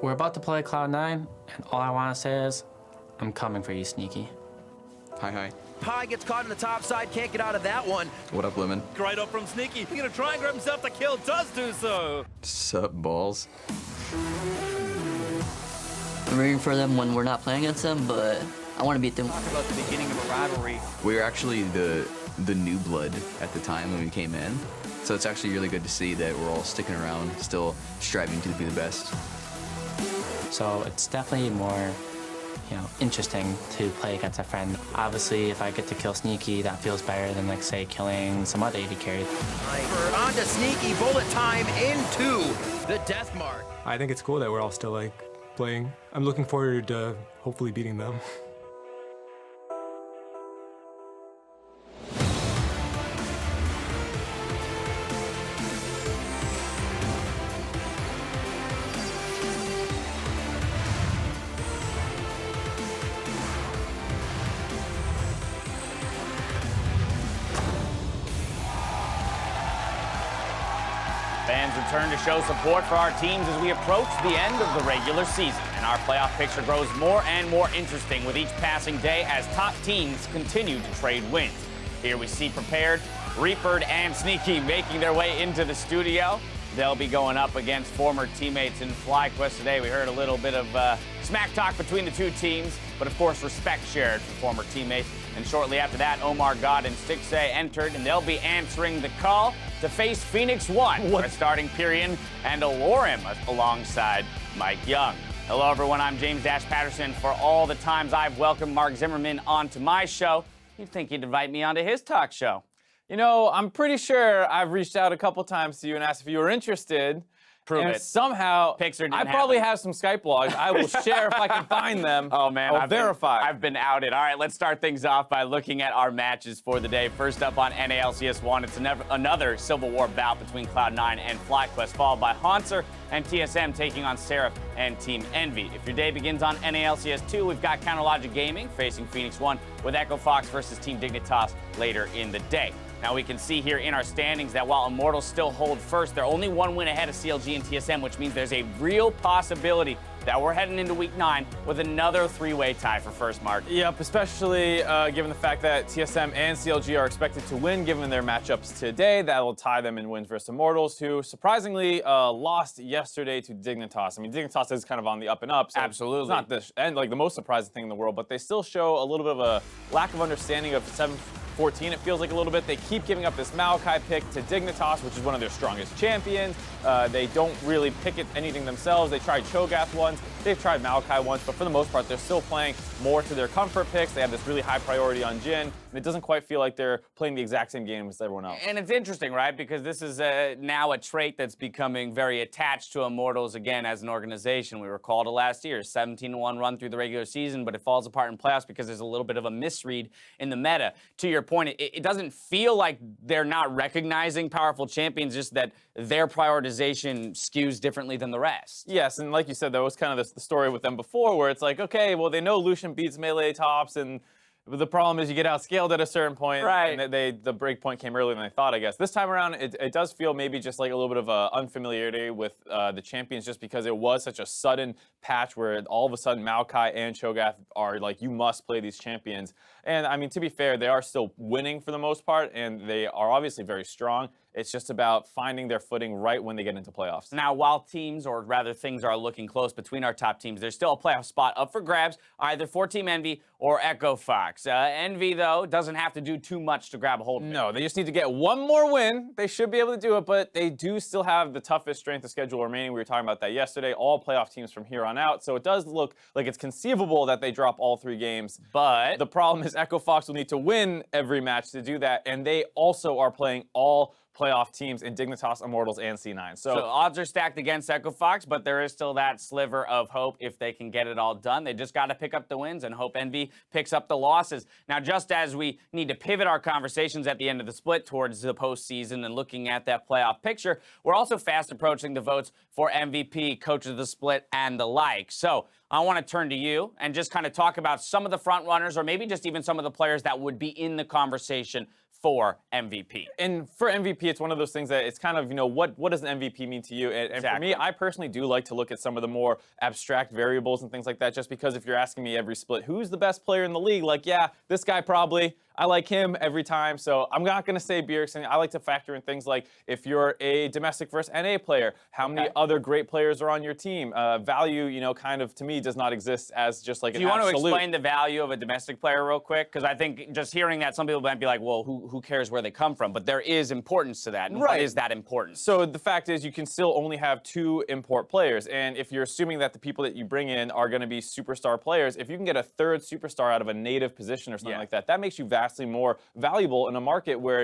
We're about to play Cloud9, and all I want to say is, I'm coming for you, Sneaky. Hi. Pi gets caught on the top side, can't get out of that one. What up, Lemon? Great up from Sneaky. He's gonna try and grab himself the kill, does do so. Sup, balls? I'm rooting for them when we're not playing against them, but I want to beat them. Talk about the beginning of a rivalry. We were actually the new blood at the time when we came in. So it's actually really good to see that we're all sticking around, still striving to be the best. So it's definitely more, interesting to play against a friend. Obviously, if I get to kill Sneaky, that feels better than, like, say, killing some other AD carry. On to Sneaky, bullet time into the death mark. I think it's cool that we're all still, like, playing. I'm looking forward to hopefully beating them. Fans return to show support for our teams as we approach the end of the regular season. And our playoff picture grows more and more interesting with each passing day as top teams continue to trade wins. Here we see Prepared, Reapered, and Sneaky making their way into the studio. They'll be going up against former teammates in FlyQuest today. We heard a little bit of smack talk between the two teams, but of course respect shared for former teammates. And shortly after that, Omar God and Stixay entered, and they'll be answering the call to face Phoenix One for a starting period and allure him alongside Mike Young. Hello, everyone. I'm James Dash Patterson. For all the times I've welcomed Mark Zimmerman onto my show, you'd think he'd invite me onto his talk show. You know, I'm pretty sure I've reached out a couple times to you and asked if you were interested. Prove and it. Somehow, Pixar didn't I probably happen. have some Skype logs. I will share if I can find them. Oh, man. I'll verify. I've been outed. All right, let's start things off by looking at our matches for the day. First up on NALCS 1, it's another Civil War bout between Cloud9 and FlyQuest, followed by Haunter and TSM taking on Seraph and Team Envy. If your day begins on NALCS 2, we've got Counterlogic Gaming facing Phoenix One with Echo Fox versus Team Dignitas later in the day. Now, we can see here in our standings that while Immortals still hold first, they're only one win ahead of CLG and TSM, which means there's a real possibility that we're heading into Week 9 with another three-way tie for first, Mark. Yep, especially given the fact that TSM and CLG are expected to win given their matchups today. That'll tie them in wins versus Immortals, who surprisingly lost yesterday to Dignitas. I mean, Dignitas is kind of on the up and up. So Absolutely. It's not the most surprising thing in the world, but they still show a little bit of a lack of understanding of 7-14, it feels like a little bit. They keep giving up this Maokai pick to Dignitas, which is one of their strongest champions. They don't really pick anything themselves. They tried Cho'Gath once, they've tried Maokai once, but for the most part, they're still playing more to their comfort picks. They have this really high priority on Jhin, and it doesn't quite feel like they're playing the exact same game as everyone else. And it's interesting, right? Because this is now a trait that's becoming very attached to Immortals again as an organization. We recall to last year, 17-1 run through the regular season, but it falls apart in playoffs because there's a little bit of a misread in the meta. To your point, it doesn't feel like they're not recognizing powerful champions, just that their prioritization skews differently than the rest. Yes, and like you said, that was kind of the story with them before, where it's like, okay, well, they know Lucian beats melee tops, and the problem is you get outscaled at a certain point. Right. And the break point came earlier than they thought, I guess. This time around, it does feel maybe just like a little bit of unfamiliarity with the champions, just because it was such a sudden patch where all of a sudden Maokai and Cho'Gath are like, you must play these champions. And I mean, to be fair, they are still winning for the most part, and they are obviously very strong. It's just about finding their footing right when they get into playoffs. Now, while teams, or rather things are looking close between our top teams, there's still a playoff spot up for grabs, either for Team Envy or Echo Fox. Envy, though, doesn't have to do too much to grab a hold of it. No, they just need to get one more win. They should be able to do it, but they do still have the toughest strength of schedule remaining. We were talking about that yesterday. All playoff teams from here on out. So it does look like it's conceivable that they drop all 3 games. But the problem is Echo Fox will need to win every match to do that, and they also are playing all playoff teams in Dignitas, Immortals, and C9. So odds are stacked against Echo Fox, but there is still that sliver of hope if they can get it all done. They just got to pick up the wins and hope Envy picks up the losses. Now, just as we need to pivot our conversations at the end of the split towards the postseason and looking at that playoff picture, we're also fast approaching the votes for MVP, Coach of the Split, and the like. So I want to turn to you and just kind of talk about some of the front runners, or maybe just even some of the players that would be in the conversation for MVP. And for MVP, it's one of those things that it's kind of, what does an MVP mean to you? And for me, I personally do like to look at some of the more abstract variables and things like that, just because if you're asking me every split, who's the best player in the league? Like, yeah, this guy probably. I like him every time, so I'm not going to say Bjergsen. I like to factor in things like if you're a domestic versus NA player, how many other great players are on your team. Value, kind of, to me, does not exist as just like an absolute. Do you want to explain the value of a domestic player real quick? Because I think just hearing that, some people might be like, well, who cares where they come from? But there is importance to that. And right. What is that importance? So the fact is you can still only have 2 import players. And if you're assuming that the people that you bring in are going to be superstar players, if you can get a 3rd superstar out of a native position or something like that, that makes you vastly more valuable in a market where,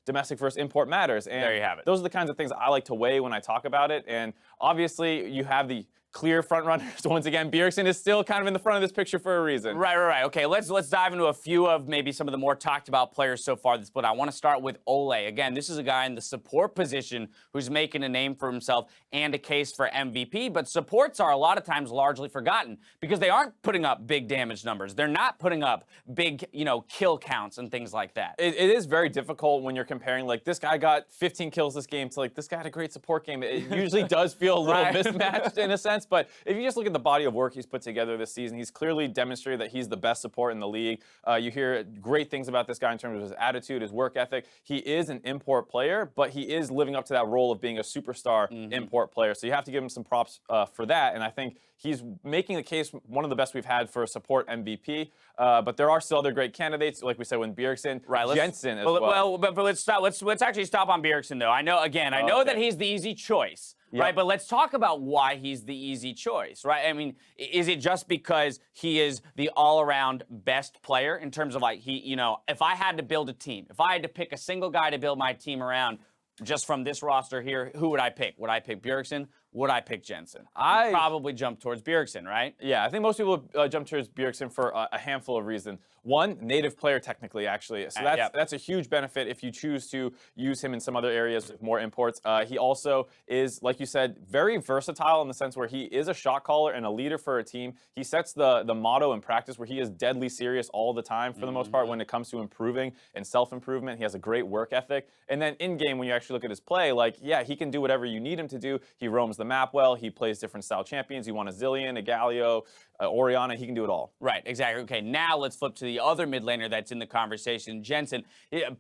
domestic versus import matters. And there you have it. Those are the kinds of things I like to weigh when I talk about it. And obviously, you have the clear front runners. Once again, Bjergsen is still kind of in the front of this picture for a reason. Right. Okay, let's dive into a few of maybe some of the more talked about players so far this split. I want to start with Ole. Again, this is a guy in the support position who's making a name for himself and a case for MVP, but supports are a lot of times largely forgotten because they aren't putting up big damage numbers. They're not putting up big, kill counts and things like that. It is very difficult when you're comparing, like, this guy got 15 kills this game to, like, this guy had a great support game. It usually does feel a little mismatched in a sense. But if you just look at the body of work he's put together this season, he's clearly demonstrated that he's the best support in the league. You hear great things about this guy in terms of his attitude, his work ethic. He is an import player, but he is living up to that role of being a superstar import player. So you have to give him some props for that. And I think he's making the case one of the best we've had for a support MVP. But there are still other great candidates, like we said, with Bjergsen, Jensen as well. But let's stop. Let's actually stop on Bjergsen though. I know that he's the easy choice. Yep. Right, but let's talk about why he's the easy choice, right? I mean, is it just because he is the all-around best player in terms of, like, if I had to build a team, if I had to pick a single guy to build my team around, just from this roster here, who would I pick? Would I pick Bjergsen? Would I pick Jensen? I probably jump towards Bjergsen, right? Yeah, I think most people jump towards Bjergsen for a handful of reasons. One, native player technically, actually. So that's a huge benefit if you choose to use him in some other areas with more imports. He also is, like you said, very versatile in the sense where he is a shot caller and a leader for a team. He sets the motto in practice where he is deadly serious all the time for the most part when it comes to improving and self-improvement. He has a great work ethic. And then in-game, when you actually look at his play, like, yeah, he can do whatever you need him to do. He roams the map well. He plays different style champions. You want a Zillion, a Galio, Orianna. He can do it all. Right, exactly. Okay, now let's flip to the other mid laner that's in the conversation, Jensen.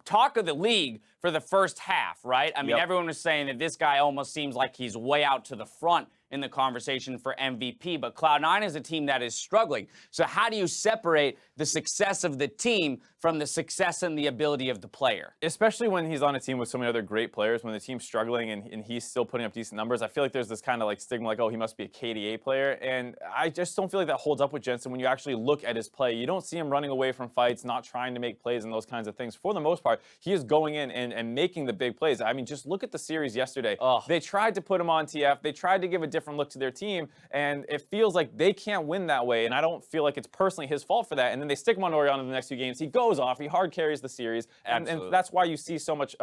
Talk of the league for the first half, right? I mean, everyone was saying that this guy almost seems like he's way out to the front in the conversation for MVP, but Cloud9 is a team that is struggling. So how do you separate the success of the team from the success and the ability of the player? Especially when he's on a team with so many other great players, when the team's struggling and he's still putting up decent numbers, I feel like there's this kind of like stigma like, oh, he must be a KDA player. And I just don't feel like that holds up with Jensen when you actually look at his play. You don't see him running away from fights, not trying to make plays and those kinds of things. For the most part, he is going in and making the big plays. I mean, just look at the series yesterday. They tried to put him on TF. They tried to give a different look to their team, and it feels like they can't win that way, and I don't feel like it's personally his fault for that. And then they stick him on Orianna in the next 2 games. He goes off. He hard carries the series, and that's why you see so much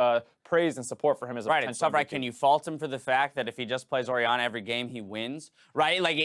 praise and support for him as a potential and stuff. Right? Can you fault him for the fact that if he just plays Orianna every game, he wins? Right? Like,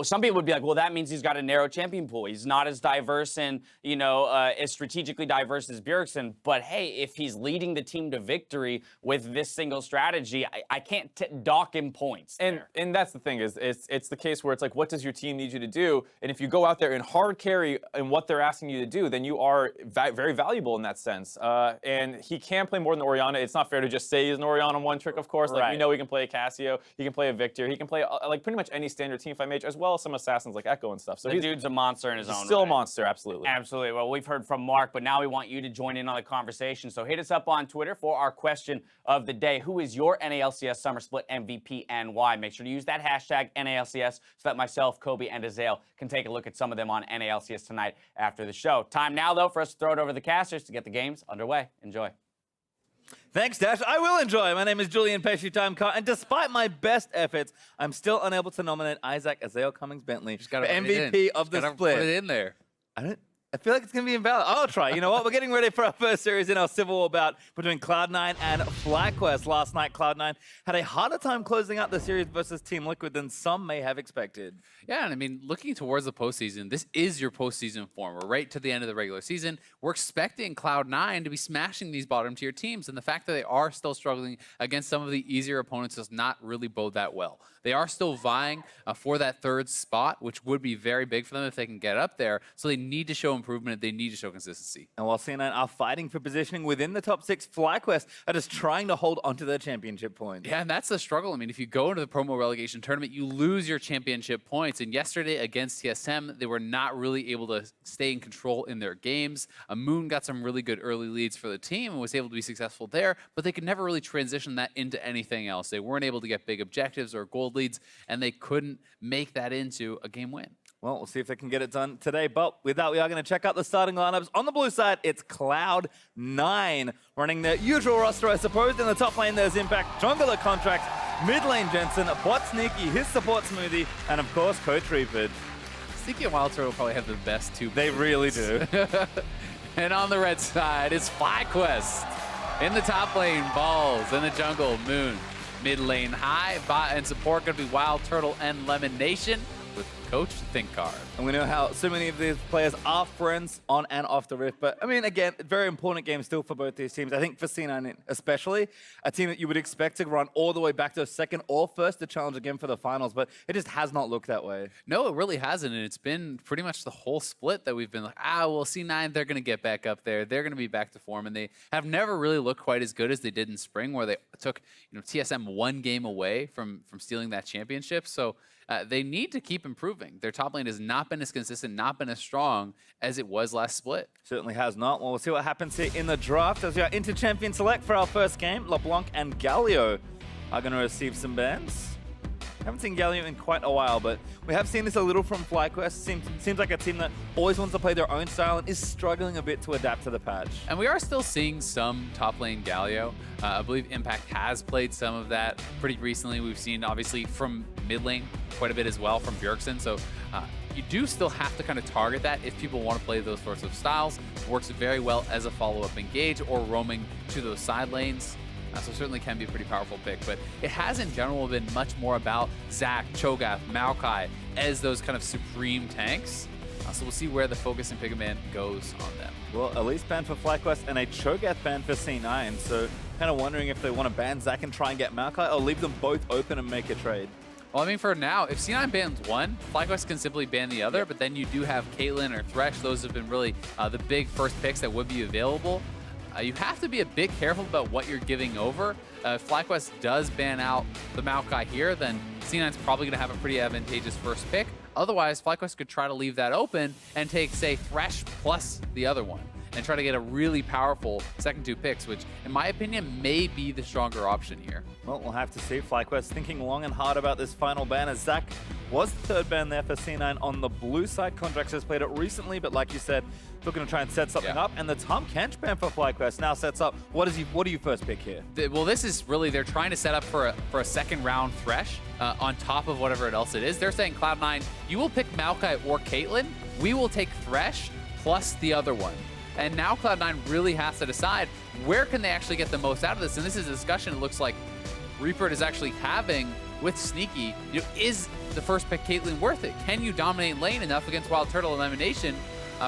some people would be like, well, that means he's got a narrow champion pool. He's not as diverse and as strategically diverse as Bjergsen. But hey, if he's leading the team to victory with this single strategy, I can't dock him points. And that's the thing. It's the case where it's like, what does your team need you to do? And if you go out there and hard carry in what they're asking you to do, then you are very valuable in that sense. And he can play more than Orianna. It's not fair to just say he's an Orianna one trick, of course. Like, we know he can play a Cassio, he can play a Victor, he can play like pretty much any standard teamfight mage, as well as some assassins like Echo and stuff. So the dude's a monster in his own still right. a monster, absolutely. Absolutely. Well, we've heard from Mark, but now we want you to join in on the conversation. So hit us up on Twitter for our question of the day. Who is your NALCS Summer Split MVP and why? Make sure to use that hashtag NALCS so that myself, Kobe, and Azael can take a look at some of them on NALCS tonight after the show. Time now, though, for us to throw it over the casters to get the games underway. Enjoy. Thanks, Dash. I will enjoy. My name is Julian Pesci-Timecart, and despite my best efforts, I'm still unable to nominate Isaac Azael Cummings-Bentley for MVP of the split. Put it in there. I don't. I feel like it's going to be invalid. I'll try. You know what? We're getting ready for our first series in our Civil War bout between Cloud9 and FlyQuest. Last night, Cloud9 had a harder time closing out the series versus Team Liquid than some may have expected. Yeah, and I mean, looking towards the postseason, this is your postseason form. We're right to the end of the regular season. We're expecting Cloud9 to be smashing these bottom-tier teams, and the fact that they are still struggling against some of the easier opponents does not really bode that well. They are still vying for that third spot, which would be very big for them if they can get up there, so they need to show improvement. They need to show consistency. And while C9 are fighting for positioning within the top 6, FlyQuest are just trying to hold onto their championship points. Yeah, and that's the struggle. I mean, if you go into the promo relegation tournament, you lose your championship points. And yesterday against TSM, they were not really able to stay in control in their games. Moon got some really good early leads for the team and was able to be successful there, but they could never really transition that into anything else. They weren't able to get big objectives or gold leads, and they couldn't make that into a game win. Well, we'll see if they can get it done today. But with that, we are going to check out the starting lineups. On the blue side, it's Cloud9 running their usual roster, I suppose. In the top lane, there's Impact, jungler Contractz, mid lane Jensen, bot Sneaky, his support Smoothie, and of course, Coach Reapid. Sneaky and WildTurtle probably have the best two. They really do. And on the red side, it's FlyQuest. In the top lane, Balls. In the jungle, Moon. Mid lane, High. Bot and support going to be WildTurtle and LemonNation with Coach FLICKR. And we know how so many of these players are friends on and off the Rift. But, I mean, again, very important game still for both these teams. I think for C9 especially, a team that you would expect to run all the way back to a second or first to challenge again for the finals. But it just has not looked that way. No, it really hasn't. And it's been pretty much the whole split that we've been like, well, C9, they're going to get back up there. They're going to be back to form. And they have never really looked quite as good as they did in spring, where they took TSM one game away from stealing that championship. So they need to keep improving. Their top lane has not been as consistent, not been as strong as it was last split. Certainly has not. Well, we'll see what happens here in the draft as we are into Champion Select for our first game. LeBlanc and Galio are going to receive some bans. Haven't seen Galio in quite a while, but we have seen this a little from FlyQuest. Seems like a team that always wants to play their own style and is struggling a bit to adapt to the patch. And we are still seeing some top lane Galio. I believe Impact has played some of that pretty recently. We've seen, obviously, from mid lane quite a bit as well from Bjergsen. So you do still have to kind of target that if people want to play those sorts of styles. It works very well as a follow-up engage or roaming to those side lanes. So certainly can be a pretty powerful pick, but it has in general been much more about Zac, Cho'Gath, Maokai as those kind of supreme tanks. So we'll see where the focus and pick man goes on them. Well, at least ban for FlyQuest and a Cho'Gath ban for C9. So kind of wondering if they want to ban Zac and try and get Maokai or leave them both open and make a trade. Well, I mean, for now, if C9 bans one, FlyQuest can simply ban the other, but then you do have Caitlyn or Thresh. Those have been really the big first picks that would be available. You have to be a bit careful about what you're giving over. If FlyQuest does ban out the Maokai here, then C9's probably going to have a pretty advantageous first pick. Otherwise, FlyQuest could try to leave that open and take, say, Thresh plus the other one and try to get a really powerful second two picks, which, in my opinion, may be the stronger option here. Well, we'll have to see. FlyQuest thinking long and hard about this final ban, as Zac was the third ban there for C9 on the blue side. Contractz has played it recently, but like you said, looking to try and set something up. And the Tom Kench ban for FlyQuest now sets up. What do you first pick here? Well, this is really, they're trying to set up for a second round Thresh on top of whatever else it is. They're saying, Cloud9, you will pick Maokai or Caitlyn. We will take Thresh plus the other one. And now Cloud9 really has to decide where can they actually get the most out of this. And this is a discussion it looks like Reaper is actually having with Sneaky. Is the first pick Caitlyn worth it? Can you dominate lane enough against WildTurtle and LemonNation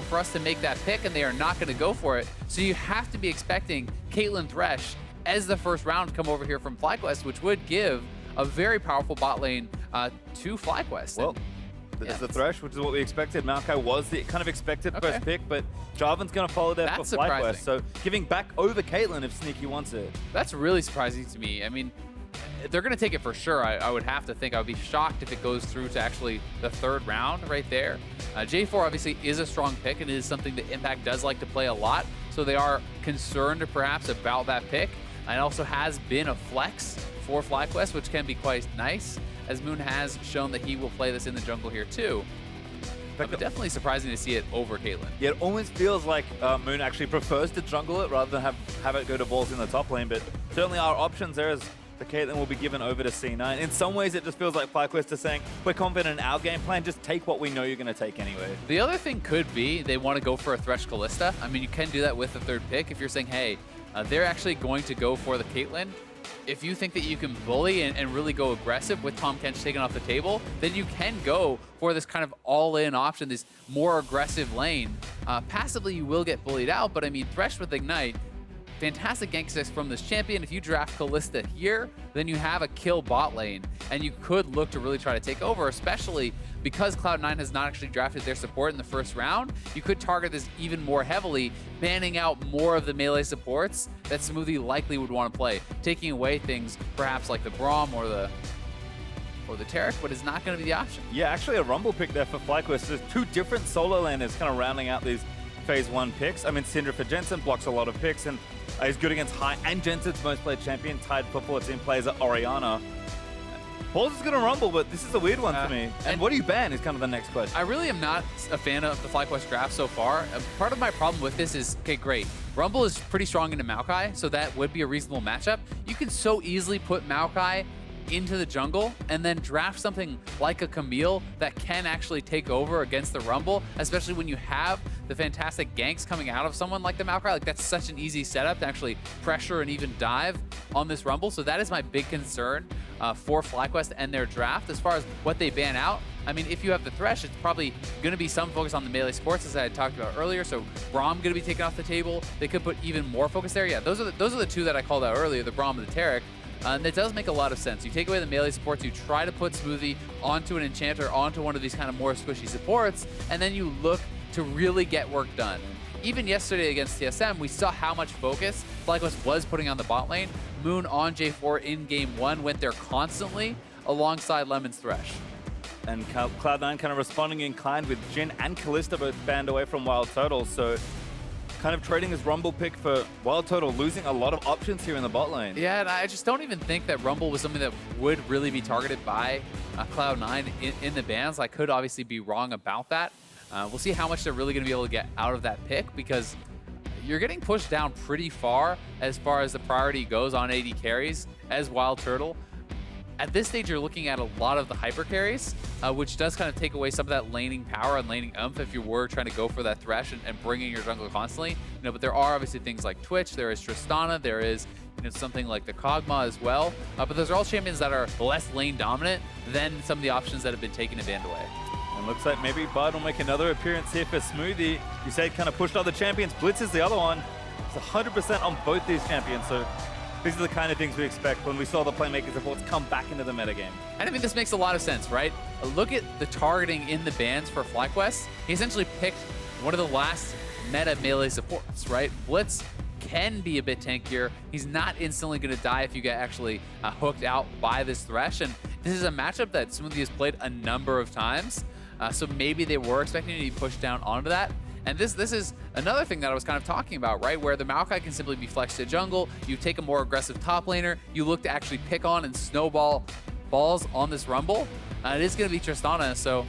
for us to make that pick? And they are not going to go for it. So you have to be expecting Caitlyn Thresh as the first round come over here from FlyQuest, which would give a very powerful bot lane to FlyQuest. Well, there's the Thresh, which is what we expected. Maokai was the kind of expected first pick, but Jarvan's going to follow there for FlyQuest. So giving back over Caitlyn if Sneaky wants it. That's really surprising to me. I mean, they're going to take it for sure. I would have to think. I would be shocked if it goes through to actually the third round right there. J4 obviously is a strong pick, and it is something that Impact does like to play a lot. So they are concerned perhaps about that pick. And it also has been a flex for FlyQuest, which can be quite nice, as Moon has shown that he will play this in the jungle here too. But definitely surprising to see it over Caitlyn. Yeah, it almost feels like Moon actually prefers to jungle it rather than have it go to balls in the top lane. But certainly our options there, as the Caitlyn will be given over to C9. In some ways, it just feels like FlyQuest is saying, we're confident in our game plan, just take what we know you're going to take anyway. The other thing could be they want to go for a Thresh Kalista. I mean, you can do that with the third pick if you're saying, hey, they're actually going to go for the Caitlyn. If you think that you can bully and really go aggressive with Tahm Kench taken off the table, then you can go for this kind of all-in option, this more aggressive lane. Passively, you will get bullied out, but I mean, Thresh with Ignite, fantastic gank assist from this champion. If you draft Kalista here, then you have a kill bot lane, and you could look to really try to take over, especially because Cloud9 has not actually drafted their support in the first round. You could target this even more heavily, banning out more of the melee supports that Smoothie likely would want to play, taking away things perhaps like the Braum or the Taric, but it's not going to be the option. Yeah, actually a Rumble pick there for FlyQuest. There's two different solo laners kind of rounding out these phase 1 picks. I mean, Syndra for Jensen blocks a lot of picks and is good against high, and Jensen's most played champion, tied for 14 players at Orianna. Pauls is going to Rumble, but this is a weird one for me. And what do you ban is kind of the next question. I really am not a fan of the FlyQuest draft so far. Part of my problem with this is, okay, great. Rumble is pretty strong into Maokai, so that would be a reasonable matchup. You can so easily put Maokai into the jungle and then draft something like a Camille that can actually take over against the Rumble, especially when you have the fantastic ganks coming out of someone like the Maokai. Like, that's such an easy setup to actually pressure and even dive on this Rumble. So that is my big concern for FlyQuest and their draft. As far as what they ban out, I mean, if you have the Thresh, it's probably going to be some focus on the melee supports, as I had talked about earlier. So Braum going to be taken off the table. They could put even more focus there. Yeah, those are the two that I called out earlier, the Braum and the Taric. And that does make a lot of sense. You take away the melee supports, you try to put Smoothie onto an Enchanter, onto one of these kind of more squishy supports, and then you look to really get work done. Even yesterday against TSM, we saw how much focus FlyQuest was putting on the bot lane. Moon on J4 in game 1 went there constantly alongside Lemon's Thresh. And Cloud9 kind of responding in kind with Jhin and Kalista both banned away from WildTurtle, so kind of trading his Rumble pick for WildTurtle, losing a lot of options here in the bot lane. Yeah, and I just don't even think that Rumble was something that would really be targeted by Cloud9 in the bans. I could obviously be wrong about that. We'll see how much they're really going to be able to get out of that pick, because you're getting pushed down pretty far as the priority goes on AD carries as WildTurtle. At this stage, you're looking at a lot of the hyper carries, which does kind of take away some of that laning power and laning oomph if you were trying to go for that Thresh and bringing your jungle constantly. But there are obviously things like Twitch, there is Tristana, there is something like the Kog'Maw as well. But those are all champions that are less lane dominant than some of the options that have been taken and banned away. And looks like maybe Bard will make another appearance here for Smoothie. You said kind of pushed other champions. Blitz is the other one. It's 100% on both these champions. So these are the kind of things we expect when we saw the Playmaker supports come back into the metagame. And I mean, this makes a lot of sense, right? Look at the targeting in the bans for FlyQuest. He essentially picked one of the last meta melee supports, right? Blitz can be a bit tankier. He's not instantly going to die if you get actually hooked out by this Thresh. And this is a matchup that Smoothie has played a number of times. So maybe they were expecting to be pushed down onto that. And this is another thing that I was kind of talking about, right? Where the Maokai can simply be flexed to jungle. You take a more aggressive top laner. You look to actually pick on and snowball balls on this Rumble. It is going to be Tristana. So,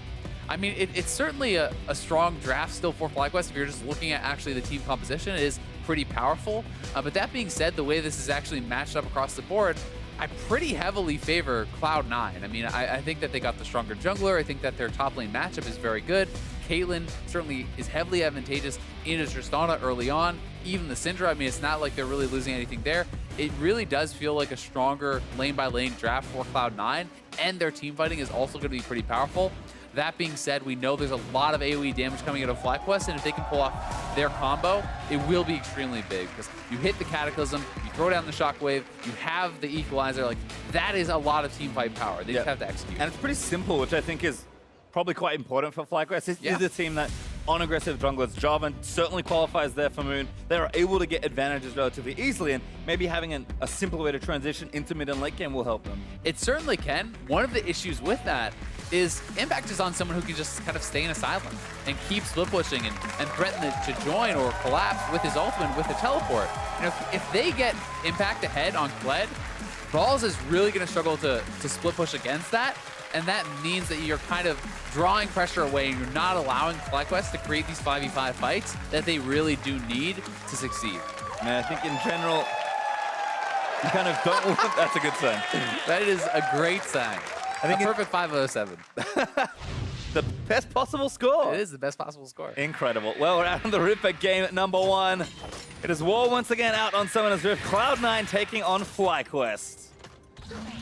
I mean, it's certainly a strong draft still for FlyQuest. If you're just looking at actually the team composition, it is pretty powerful. But that being said, the way this is actually matched up across the board, I pretty heavily favor Cloud9. I mean, I think that they got the stronger jungler. I think that their top lane matchup is very good. Caitlyn certainly is heavily advantageous into Tristana early on. Even the Syndra, I mean, it's not like they're really losing anything there. It really does feel like a stronger lane-by-lane draft for Cloud9, and their team fighting is also going to be pretty powerful. That being said, we know there's a lot of AoE damage coming out of FlyQuest, and if they can pull off their combo, it will be extremely big, because you hit the Cataclysm, you throw down the Shockwave, you have the Equalizer. Like, that is a lot of team fight power. They just have to execute. And it's pretty simple, which I think is probably quite important for FlyQuest. This is a team that, on aggressive junglers, Jarvan certainly qualifies there for Moon. They are able to get advantages relatively easily, and maybe having a simpler way to transition into mid and late game will help them. It certainly can. One of the issues with that is Impact is on someone who can just kind of stay in a silent and keep split pushing and threaten to join or collapse with his ultimate with the teleport. If they get Impact ahead on Kled, Balls is really going to struggle to split push against that. And that means that you're kind of drawing pressure away and you're not allowing FlyQuest to create these 5v5 fights that they really do need to succeed. Man, I think in general, You kind of don't want... That's a good sign. That is a great sign. I think a perfect 5 out of 7. The best possible score. It is the best possible score. Incredible. Well, we're out on the Ripper game at number 1. It is war once again out on Summoner's Rift. Cloud9 taking on FlyQuest.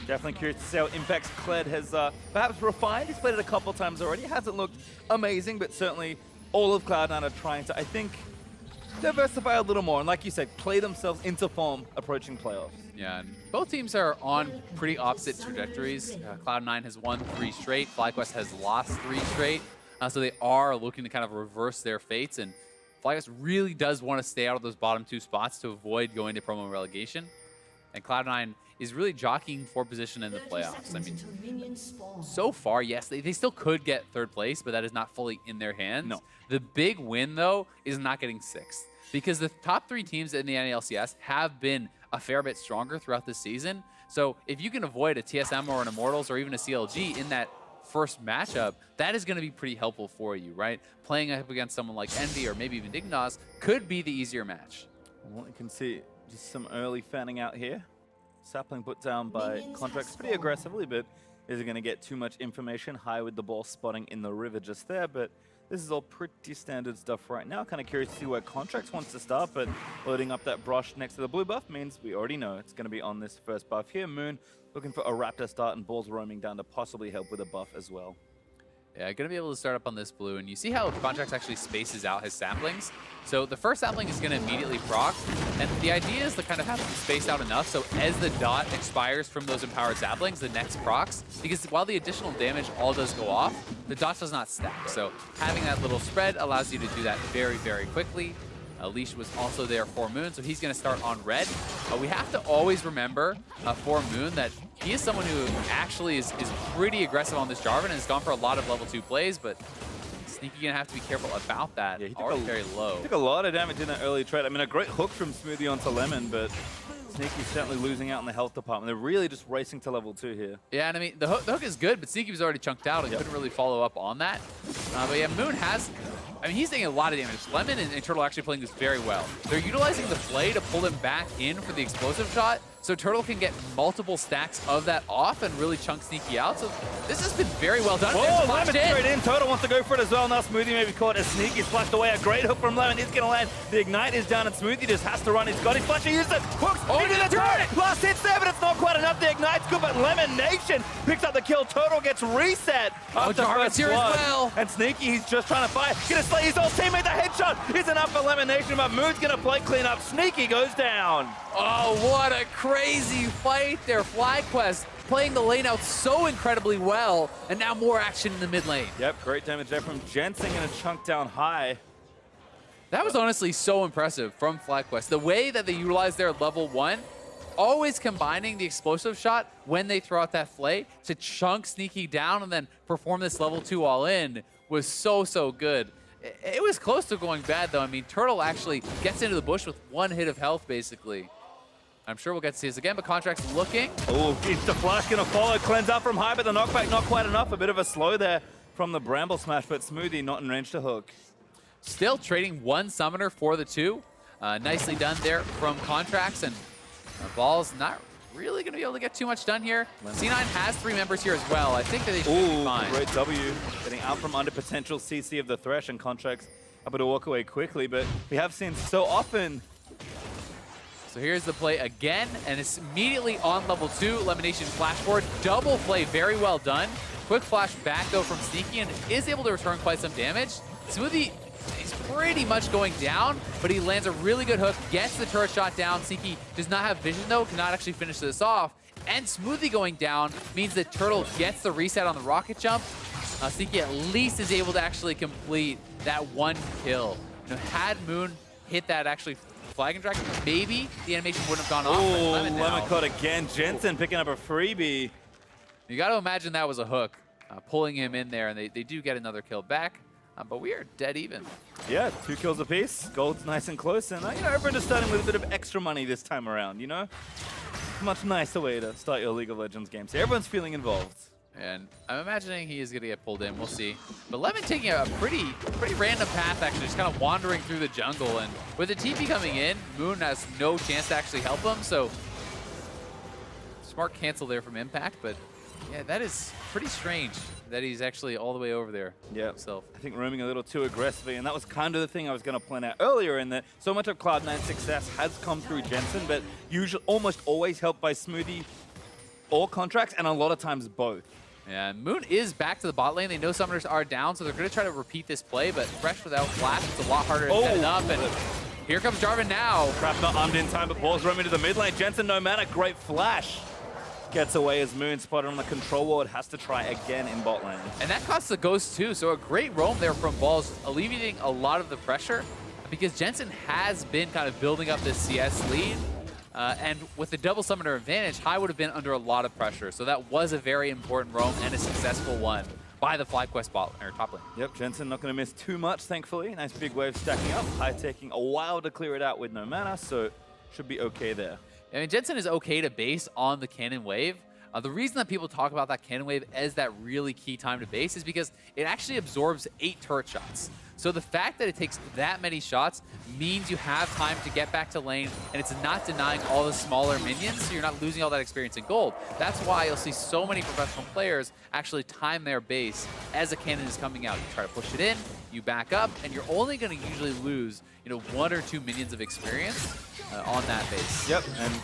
Definitely curious to see how Impact's Kled has perhaps refined. He's played it a couple times already. It hasn't looked amazing, but certainly all of Cloud9 are trying to, I think, diversify a little more. And like you said, play themselves into form approaching playoffs. Yeah, and both teams are on pretty opposite trajectories. Cloud9 has won 3 straight. FlyQuest has lost 3 straight. So they are looking to kind of reverse their fates. And FlyQuest really does want to stay out of those bottom 2 spots to avoid going to promo relegation. And Cloud9 is really jockeying for position in the playoffs. I mean, so far, yes, they still could get 3rd place, but that is not fully in their hands. No. The big win, though, is not getting 6th. Because the top 3 teams in the LCS have been a fair bit stronger throughout this season. So if you can avoid a TSM or an Immortals or even a CLG in that first matchup, that is going to be pretty helpful for you, right? Playing up against someone like Envy or maybe even Dignitas could be the easier match. Well, you can see just some early fanning out here. Sapling put down by Contractz pretty aggressively, but isn't going to get too much information. High with the ball spotting in the river just there, but this is all pretty standard stuff right now. Kind of curious to see where Contractz wants to start, but loading up that brush next to the blue buff means we already know it's going to be on this first buff here. Moon looking for a Raptor start and balls roaming down to possibly help with a buff as well. Yeah, going to be able to start up on this blue, and you see how Contractz actually spaces out his saplings. So the first sapling is going to immediately proc, and the idea is to kind of have them spaced out enough so as the dot expires from those empowered saplings, the next procs, because while the additional damage all does go off, the dot does not stack. So having that little spread allows you to do that very, very quickly. Leash was also there for Moon, so he's going to start on red. We have to always remember for Moon that he is someone who actually is pretty aggressive on this Jarvan and has gone for a lot of level 2 plays, but Sneaky going to have to be careful about that. Yeah, he already very low. Took a lot of damage in that early trade. I mean, a great hook from Smoothie onto Lemon, but Sneaky's certainly losing out in the health department. They're really just racing to level 2 here. Yeah, and I mean, the hook is good, but Sneaky was already chunked out and couldn't really follow up on that. But yeah, Moon has... I mean, he's taking a lot of damage. Lemon and Turtle actually playing this very well. They're utilizing the Flay to pull him back in for the explosive shot, so Turtle can get multiple stacks of that off and really chunk Sneaky out. So this has been very well done. Oh, Lemon straight in. Turtle wants to go for it as well. Now Smoothie maybe caught as Sneaky splashed away. A great hook from Lemon is going to land. The Ignite is down and Smoothie just has to run. He's got his flash. He used it. Hooks into the turret. Last hit's there, but it's not quite enough. The Ignite's good, but LemonNation picks up the kill. Turtle gets reset. Jarvan's here as well. And Sneaky, he's just trying to fight. Gonna slay his old teammate. The headshot is enough for LemonNation, but Moon's gonna play clean up. Sneaky goes down. Oh, what a crazy fight there. FlyQuest playing the lane out so incredibly well, and now more action in the mid lane. Yep, great damage there from Jensen, gonna chunk down high. That was honestly so impressive from FlyQuest. The way that they utilized their level 1, always combining the explosive shot when they throw out that Flay to chunk Sneaky down and then perform this level 2 all in was so good. It was close to going bad though. I mean, Turtle actually gets into the bush with 1 hit of health basically. I'm sure we'll get to see this again, but Contractz looking. Oh, the flash gonna follow. Cleanse up from high, but the knockback not quite enough. A bit of a slow there from the Bramble Smash, but Smoothie not in range to hook. Still trading 1 summoner for the 2. Nicely done there from Contractz, and Ball's not really going to be able to get too much done here. C9 has 3 members here as well. I think that they should be fine. Great W. Getting out from under potential CC of the Thresh, and Contractz able to walk away quickly, but we have seen so often. So here's the play again, and it's immediately on level 2. LemonNation flash forward, double play, very well done. Quick flash back though from Sneaky, and is able to return quite some damage. Smoothie is pretty much going down, but he lands a really good hook, gets the turret shot down. Sneaky does not have vision though, cannot actually finish this off. And Smoothie going down means that Turtle gets the reset on the rocket jump. Sneaky at least is able to actually complete that 1 kill. You know, had Moon hit that actually flag and drag, maybe the animation wouldn't have gone off. Oh, Lemon caught again. Jensen picking up a freebie. You got to imagine that was a hook, pulling him in there, and they do get another kill back. But we are dead even. Yeah, 2 kills apiece. Gold's nice and close, and you know, everyone is starting with a bit of extra money this time around. You know, much nicer way to start your League of Legends game. So everyone's feeling involved. And I'm imagining he is going to get pulled in. We'll see. But Lemon taking a pretty random path, actually, just kind of wandering through the jungle. And with the TP coming in, Moon has no chance to actually help him. So Smart cancel there from Impact, but yeah, that is pretty strange that he's actually all the way over there himself. I think roaming a little too aggressively, and that was kind of the thing I was going to point out earlier, in that so much of Cloud9's success has come through Jensen, but usually almost always helped by Smoothie or Contractz, and a lot of times both. Yeah, Moon is back to the bot lane. They know summoners are down, so they're going to try to repeat this play, but Thresh without flash, it's a lot harder to set it up, and here comes Jarvan now. Trap not armed in time, but Paul's roaming to the mid lane. Jensen, no mana, great flash. Gets away as Moon spotted on the control ward, has to try again in bot lane. And that costs the Ghost too, so a great roam there from Balls, alleviating a lot of the pressure, because Jensen has been kind of building up this CS lead. And with the double summoner advantage, High would have been under a lot of pressure. So that was a very important roam and a successful one by the FlyQuest top lane. Yep, Jensen not going to miss too much, thankfully. Nice big wave stacking up. High taking a while to clear it out with no mana, so should be okay there. I mean, Jensen is okay to base on the cannon wave. The reason that people talk about that cannon wave as that really key time to base is because it actually absorbs 8 turret shots. So the fact that it takes that many shots means you have time to get back to lane, and it's not denying all the smaller minions, so you're not losing all that experience in gold. That's why you'll see so many professional players actually time their base as a cannon is coming out. You try to push it in, you back up, and you're only going to usually lose 1 or 2 minions of experience on that base. Yep, and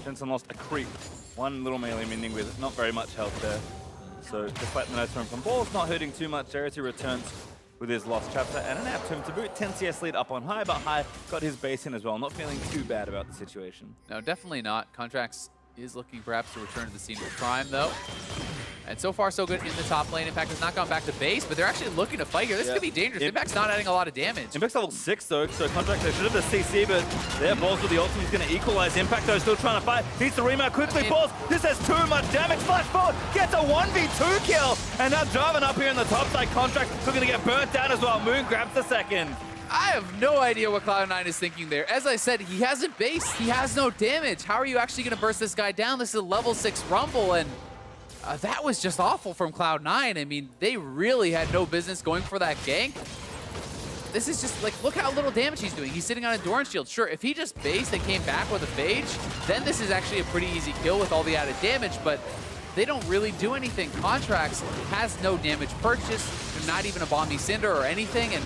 Jensen lost a creep. One little melee minion with not very much health there. So despite the nice run from Balls, not hurting too much there as he returns with his lost chapter and an app to him to boot. 10 CS lead up on High, but High got his base in as well. Not feeling too bad about the situation. No, definitely not. Contractz is looking perhaps to return to the scene with Prime, though. And so far, so good in the top lane. Impact has not gone back to base, but they're actually looking to fight here. This could be dangerous. Impact's not adding a lot of damage. Impact's level 6, though, so Contractz should have the CC, but there, Balls with the ultimate is going to equalize. Impact, though, still trying to fight. Needs to remount quickly. Balls, this has too much damage. Flash forward, gets a 1v2 kill. And now Jarvan up here in the top side. Contractz still going to get burnt down as well. Moon grabs the second. I have no idea what Cloud9 is thinking there. As I said, he hasn't based. He has no damage. How are you actually going to burst this guy down? This is a level 6 Rumble, and that was just awful from Cloud9. I mean, they really had no business going for that gank. This is just, like, look how little damage he's doing. He's sitting on a Endurance Shield. Sure, if he just based and came back with a Phage, then this is actually a pretty easy kill with all the added damage, but they don't really do anything. Contractz has no damage purchase, not even a Bomby Cinder or anything, and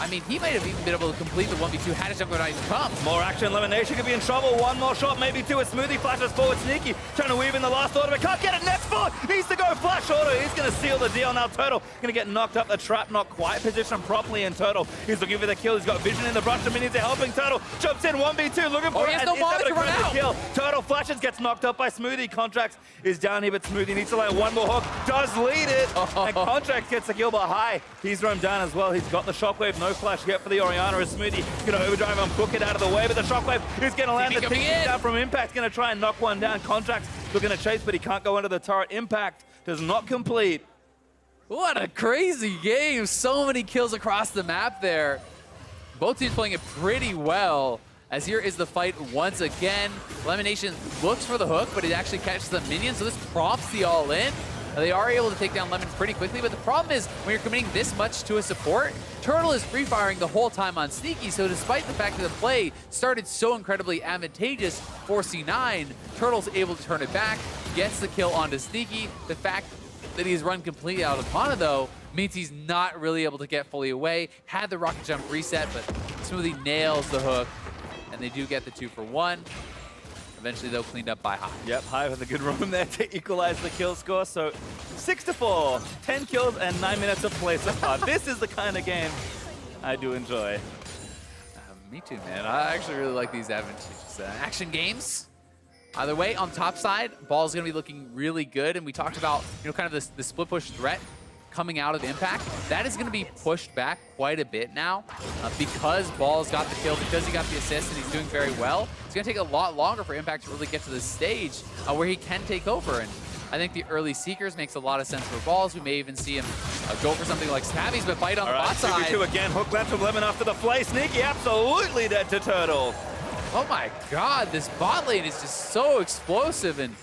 I mean, he might have even been able to complete the 1v2 had his Jungle Knight come. More action, LemonNation could be in trouble. One more shot, maybe two. A Smoothie flashes forward, Sneaky trying to weave in the last order, but can't get it. Next forward, needs to go flash order. He's going to seal the deal. Now Turtle going to get knocked up. The trap not quite positioned properly in Turtle. He's looking for the kill. He's got vision in the brush. The minions are helping Turtle. Jumps in 1v2, looking for it. He has no mana to run out. Kill. Turtle flashes, gets knocked up by Smoothie. Contractz is down here, but Smoothie needs to land one more hook. Does lead it, and Contractz gets the kill by High. He's roamed down as well. He's got the shockwave. No flash yet for the Orianna as Smoothie going to overdrive and book it out of the way, but the shockwave is going to land the TP down from Impact. Going to try and knock one down. Contractz looking to chase, but he can't go under the turret. Impact does not complete. What a crazy game. So many kills across the map there. Both teams playing it pretty well. As here is the fight once again. LemonNation looks for the hook, but it actually catches the minion, so this prompts the all-in. They are able to take down Lemon pretty quickly, but the problem is when you're committing this much to a support, Turtle is free-firing the whole time on Sneaky, so despite the fact that the play started so incredibly advantageous for C9, Turtle's able to turn it back, gets the kill onto Sneaky. The fact that he's run completely out of mana, though, means he's not really able to get fully away. Had the rocket jump reset, but Smoothie nails the hook, and they do get the 2 for 1. Eventually, though, cleaned up by High. Yep, High with a good roam there to equalize the kill score. So 6-4, 10 kills and 9 minutes of play so far. This is the kind of game I do enjoy. Me too, man. I actually really like these advantageous action games. Either way, on top side, Ball's going to be looking really good. And we talked about, kind of the split push threat coming out of Impact. That is going to be pushed back quite a bit now because Ball's got the kill, because he got the assist, and he's doing very well. It's going to take a lot longer for Impact to really get to this stage where he can take over. And I think the early Seekers makes a lot of sense for Balls. We may even see him go for something like Stabbies, but fight on the bot side. 2v2 again, hook left from Lemon after the play. Sneaky absolutely dead to Turtle. Oh my god, this bot lane is just so explosive, and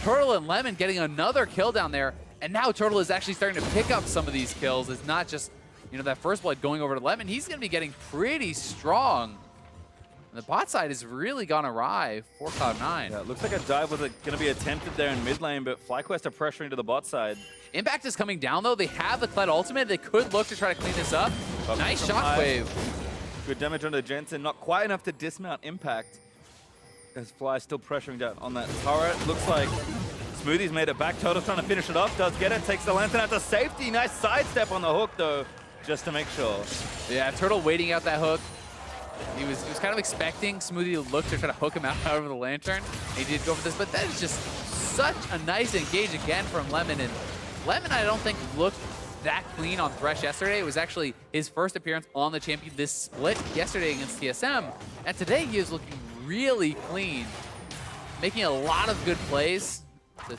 Turtle and Lemon getting another kill down there. And now Turtle is actually starting to pick up some of these kills. It's not just, that first blood going over to Lemon. He's going to be getting pretty strong. And the bot side has really gone awry for Cloud9. Yeah, it looks like a dive was going to be attempted there in mid lane, but FlyQuest are pressuring to the bot side. Impact is coming down, though. They have the Kled ultimate. They could look to try to clean this up. Nice shockwave. Good damage on the Jensen. Not quite enough to dismount Impact. As Fly still pressuring down on that turret. Looks like Smoothie's made it back. Turtle's trying to finish it off. Does get it. Takes the lantern out to safety. Nice sidestep on the hook, though, just to make sure. Yeah, Turtle waiting out that hook. He was kind of expecting Smoothie to look to try to hook him out over the lantern. He did go for this, but that is just such a nice engage again from Lemon. And Lemon, I don't think, looked that clean on Thresh yesterday. It was actually his first appearance on the champion this split yesterday against TSM. And today he is looking really clean, making a lot of good plays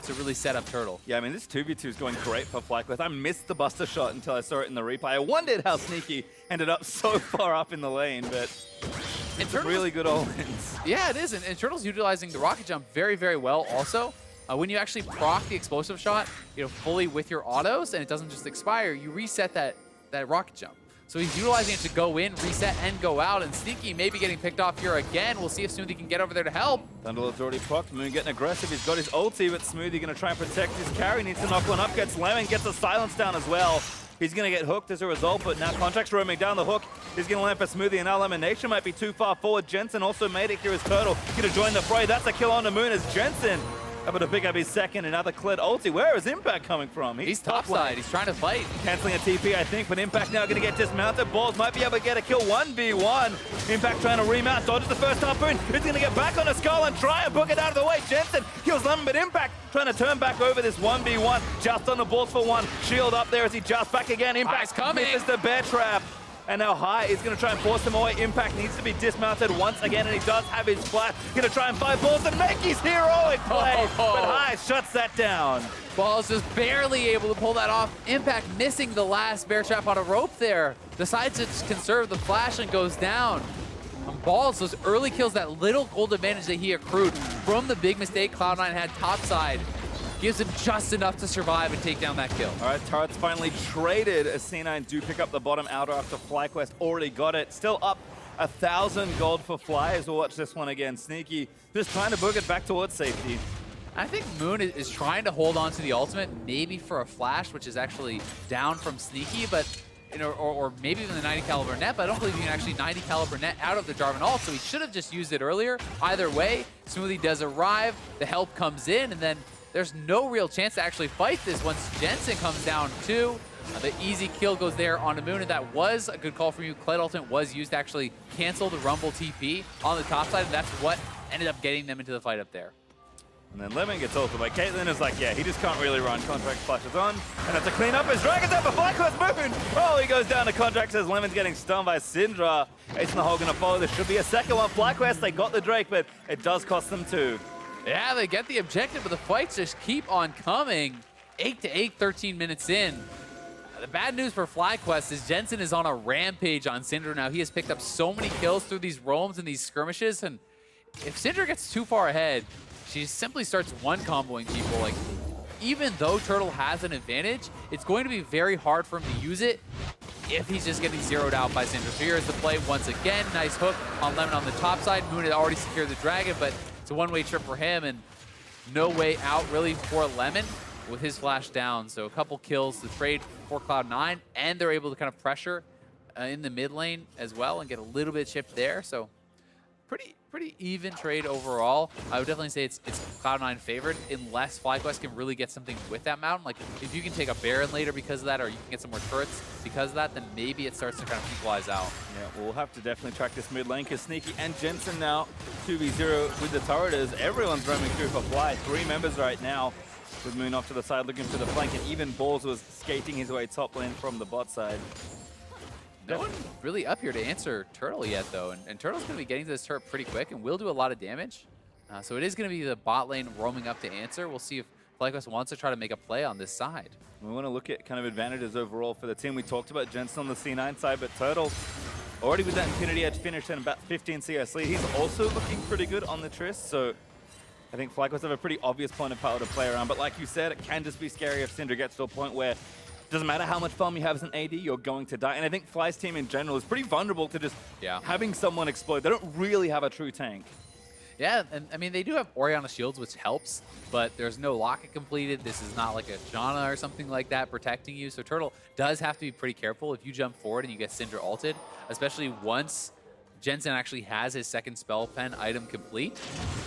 to really set up Turtle. Yeah, I mean, this 2v2 is going great for FlyQuest. I missed the Buster shot until I saw it in the replay. I wondered how Sneaky ended up so far up in the lane, but it's really good all-ins. Yeah, it is, and Turtle's utilizing the rocket jump very, very well also. When you actually proc the explosive shot, fully with your autos, and it doesn't just expire, you reset that rocket jump. So he's utilizing it to go in, reset, and go out, and Sneaky maybe getting picked off here again. We'll see if Smoothie can get over there to help. Thunderlord's already procced. Moon getting aggressive. He's got his ulti, but Smoothie going to try and protect his carry. Needs to knock one up. Gets Lemon, gets a silence down as well. He's going to get hooked as a result, but now Contractz roaming down the hook. He's going to land for Smoothie, and now LemonNation might be too far forward. Jensen also made it here as Turtle. Going to join the fray. That's a kill on the Moon as Jensen able to pick up his second. Another Kled ulti. Where is Impact coming from? He's topside. He's trying to fight. Canceling a TP, I think, but Impact now going to get dismounted. Balls might be able to get a kill 1v1. Impact trying to remount. Dodges the first harpoon. He's going to get back on a skull and try and book it out of the way. Jensen kills Lemon, but Impact trying to turn back over this 1v1. Just on the balls for one. Shield up there as he just back again. Impact coming. misses the bear trap. And now High is going to try and force him away. Impact needs to be dismounted once again, and he does have his flash. Going to try and find Balls and make his heroic play, but High shuts that down. Balls just barely able to pull that off. Impact missing the last bear trap on a rope there. Decides to conserve the flash and goes down. And Balls, those early kills, that little gold advantage that he accrued from the big mistake Cloud9 had topside, gives him just enough to survive and take down that kill. All right, turrets finally traded as C9 do pick up the bottom outer after FlyQuest already got it. Still up 1,000 gold for Fly as we'll watch this one again. Sneaky just trying to book it back towards safety. I think Moon is trying to hold on to the ultimate, maybe for a flash, which is actually down from Sneaky, but or maybe even the 90 caliber net, but I don't believe you can actually 90 caliber net out of the Jarvan ult, so he should have just used it earlier. Either way, Smoothie does arrive, the help comes in, and then there's no real chance to actually fight this once Jensen comes down too. The easy kill goes there on the Moon, and that was a good call from you. Kled ultimate was used to actually cancel the Rumble TP on the top side, and that's what ended up getting them into the fight up there. And then Lemon gets ulted by Caitlyn. Is like, yeah, he just can't really run. Contractz flashes on, and that's to clean up his Dragon's out for FlyQuest Moon. Oh, he goes down to Contractz as Lemon's getting stunned by Syndra. Ace in the hole gonna follow. There should be a second one. FlyQuest, they got the Drake, but it does cost them two. Yeah, they get the objective, but the fights just keep on coming. 8-8, 13 minutes in. The bad news for FlyQuest is Jensen is on a rampage on Syndra now. He has picked up so many kills through these roams and these skirmishes, and if Syndra gets too far ahead, she simply starts one-comboing people. Like, even though Turtle has an advantage, it's going to be very hard for him to use it if he's just getting zeroed out by Syndra. So here's the play once again. Nice hook on Lemon on the top side. Moon had already secured the dragon, but it's a one-way trip for him, and no way out really for Lemon with his flash down. So a couple kills to trade for Cloud9, and they're able to kind of pressure in the mid lane as well and get a little bit chipped there. So pretty even trade overall. I would definitely say it's Cloud9 favored, unless FlyQuest can really get something with that mountain. Like, if you can take a Baron later because of that, or you can get some more turrets because of that, then maybe it starts to kind of equalize out. Yeah, we'll have to definitely track this mid lane, because Sneaky and Jensen now 2v0 with the turreters. Everyone's roaming through for Fly. 3 members right now, with Moon off to the side looking for the flank, and even Balls was skating his way top lane from the bot side. No one really up here to answer Turtle yet, though, and Turtle's going to be getting to this turret pretty quick and will do a lot of damage. So it is going to be the bot lane roaming up to answer. We'll see if FlyQuest wants to try to make a play on this side. We want to look at kind of advantages overall for the team. We talked about Jensen on the C9 side, but Turtle already with that Infinity Edge finish and about 15 CS lead. He's also looking pretty good on the Trist, so I think FlyQuest have a pretty obvious point of power to play around. But like you said, it can just be scary if Syndra gets to a point where doesn't matter how much farm you have as an AD, you're going to die. And I think Fly's team in general is pretty vulnerable to just having someone explode. They don't really have a true tank. Yeah, and I mean, they do have Orianna shields, which helps, but there's no locket completed. This is not like a Janna or something like that protecting you. So Turtle does have to be pretty careful if you jump forward and you get Syndra ulted, especially once Jensen actually has his second spell pen item complete.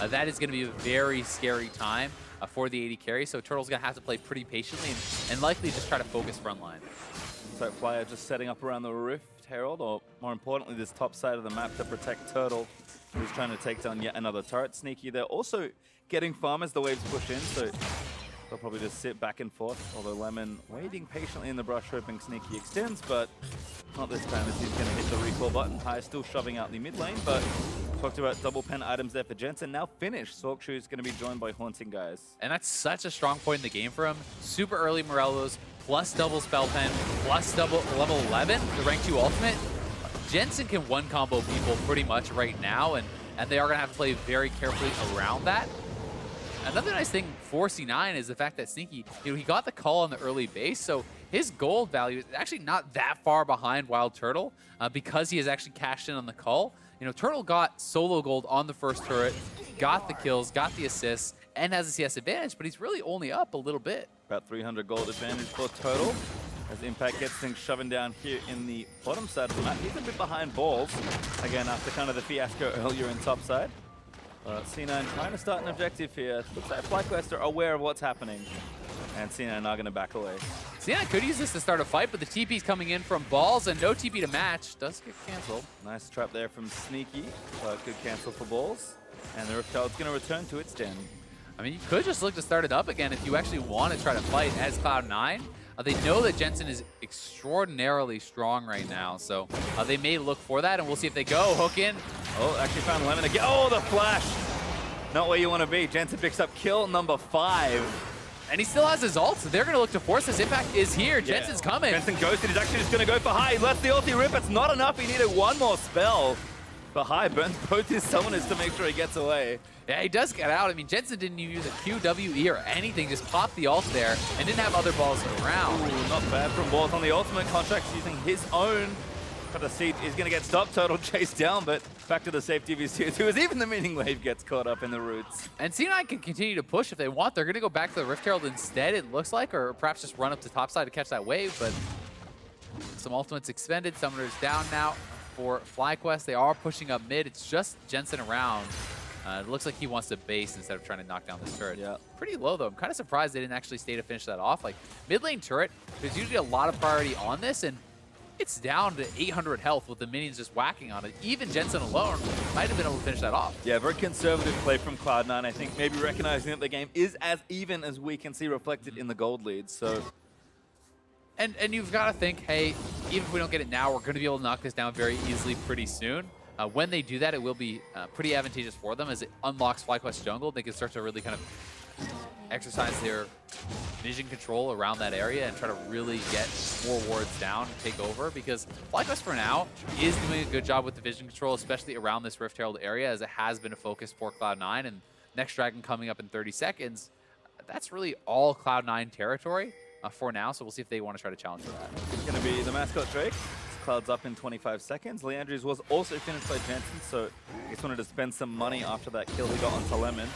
That is going to be a very scary time for the AD carry. So Turtle's going to have to play pretty patiently and likely just try to focus frontline. So Flyer just setting up around the Rift Herald, or more importantly, this top side of the map to protect Turtle, who's trying to take down yet another turret. Sneaky, they're also getting farm as the waves push in, so they'll probably just sit back and forth, although Lemon waiting patiently in the brush, hoping Sneaky extends, but not this time as he's going to hit the recall button. High still shoving out the mid lane, but talked about double pen items there for Jensen. Now finished. Sorkshu is going to be joined by Haunting Guys. And that's such a strong point in the game for him. Super early Morellos, plus double spell pen, plus double level 11, the rank 2 ultimate. Jensen can one combo people pretty much right now, and they are going to have to play very carefully around that. Another nice thing for C9 is the fact that Sneaky, he got the call on the early base, so his gold value is actually not that far behind WildTurtle because he has actually cashed in on the call. Turtle got solo gold on the first turret, got the kills, got the assists, and has a CS advantage, but he's really only up a little bit. About 300 gold advantage for Turtle. As Impact gets things shoving down here in the bottom side of the map. He's a bit behind balls, again, after kind of the fiasco earlier in top side. C9 trying to start an objective here. Looks like FlyQuest are aware of what's happening. And C9 are going to back away. C9 could use this to start a fight, but the TP's coming in from balls and no TP to match. Does get canceled. Nice trap there from Sneaky. Good cancel for balls. And the Rift Herald's going to return to its den. I mean, you could just look to start it up again if you actually want to try to fight as Cloud9. They know that Jensen is extraordinarily strong right now, so they may look for that, and we'll see if they go. Hook in. Oh, actually found Lemon again. Oh, the flash! Not where you want to be. Jensen picks up kill number 5. And he still has his ult, so they're going to look to force this. Impact is here. Yeah. Jensen's coming. Jensen ghosted. He's actually just going to go for High. He lets the ulti rip. It's not enough. He needed one more spell. But High burns both his summoners to make sure he gets away. Yeah, he does get out. I mean, Jensen didn't even use a QWE or anything. Just popped the ult there and didn't have other balls around. Ooh, not bad from balls on the ultimate. Contractz using his own. But the seat is going to get stopped. Turtle chased down, but back to the safety of his tier 2 as even the minion wave gets caught up in the roots. And C9 can continue to push if they want. They're going to go back to the Rift Herald instead, it looks like, or perhaps just run up to topside to catch that wave. But some ultimates expended. Summoners down now for FlyQuest. They are pushing up mid. It's just Jensen around. It looks like he wants to base instead of trying to knock down this turret. Yeah. Pretty low, though. I'm kind of surprised they didn't actually stay to finish that off. Like, mid lane turret, there's usually a lot of priority on this, and it's down to 800 health with the minions just whacking on it. Even Jensen alone might have been able to finish that off. Yeah, very conservative play from Cloud9. I think maybe recognizing that the game is as even as we can see reflected in the gold leads. So, and you've got to think, hey, even if we don't get it now, we're going to be able to knock this down very easily pretty soon. When they do that, it will be pretty advantageous for them as it unlocks FlyQuest jungle. They can start to really kind of exercise their vision control around that area and try to really get more wards down and take over, because FlyQuest for now is doing a good job with the vision control, especially around this Rift Herald area, as it has been a focus for Cloud9. And next Dragon coming up in 30 seconds, that's really all Cloud9 territory for now, so we'll see if they want to try to challenge for that. It's going to be the mascot Drake. Cloud's up in 25 seconds. Leandri's was also finished by Jensen, so he just wanted to spend some money after that kill he got onto Lemon.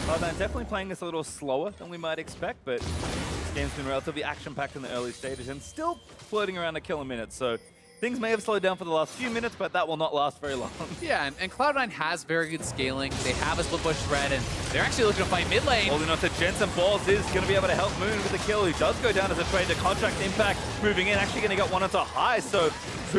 Cloud9 definitely playing this a little slower than we might expect, but this game's been relatively action-packed in the early stages and still floating around a kill a minute, so things may have slowed down for the last few minutes, but that will not last very long. Yeah, and Cloud9 has very good scaling. They have a split push thread, and they're actually looking to fight mid lane. Holding on to Jensen. Balls is going to be able to help Moon with the kill. He does go down as a trade to Contractz. Impact moving in. Actually going to get one onto High, so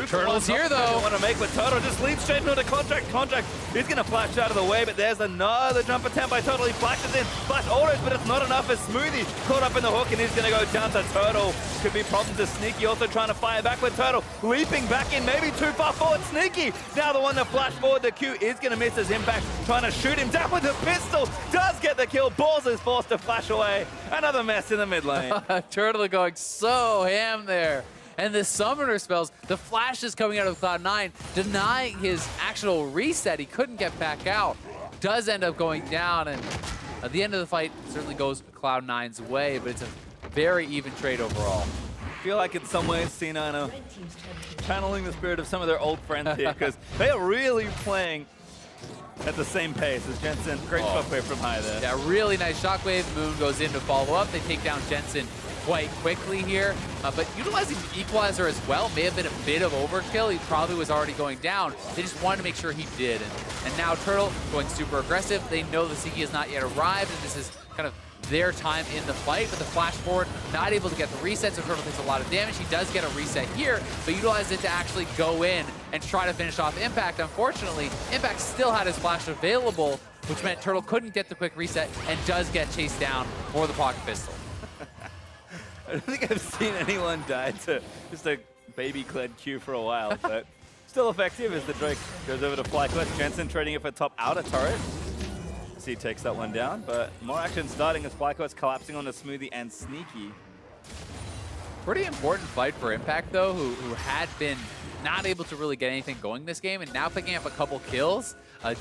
Turtle's here, though. Want to make, but Turtle just leaps straight into Contractz. Contractz is going to flash out of the way, but there's another jump attempt by Turtle. He flashes in, flash autos, but it's not enough as Smoothie caught up in the hook, and he's going to go down to Turtle. Could be problems to Sneaky, also trying to fire back with Turtle. Leaping back in, maybe too far forward. Sneaky, now the one that flashed forward. The Q is going to miss as Impact trying to shoot him down with the pistol. Does get the kill. Balls is forced to flash away. Another mess in the mid lane. Turtle going so ham there. And the summoner spells, the flash is coming out of Cloud9, denying his actual reset. He couldn't get back out. Does end up going down, and at the end of the fight certainly goes Cloud9's way, but it's a very even trade overall. feel like in some ways C9 are channeling the spirit of some of their old friends here, because they are really playing at the same pace as Jensen. Great shockwave from high there. Yeah, really nice shockwave. Moon goes in to follow up. They take down Jensen quite quickly here, but utilizing the equalizer as well may have been a bit of overkill. He probably was already going down. They just wanted to make sure he did. And now Turtle going super aggressive. They know the Siki has not yet arrived, and this is kind of their time in the fight, but the flash forward not able to get the reset, so Turtle takes a lot of damage. He does get a reset here, but utilizes it to actually go in and try to finish off Impact. Unfortunately, Impact still had his flash available, which meant Turtle couldn't get the quick reset and does get chased down for the pocket pistol. I don't think I've seen anyone die to just a baby Kled Q for a while, but still effective as the Drake goes over to FlyQuest. Jensen trading it for top outer turret. He takes that one down, but more action starting as FlyQuest collapsing onto Smoothie and Sneaky. Pretty important fight for Impact, though, who had been not able to really get anything going this game, and now picking up a couple kills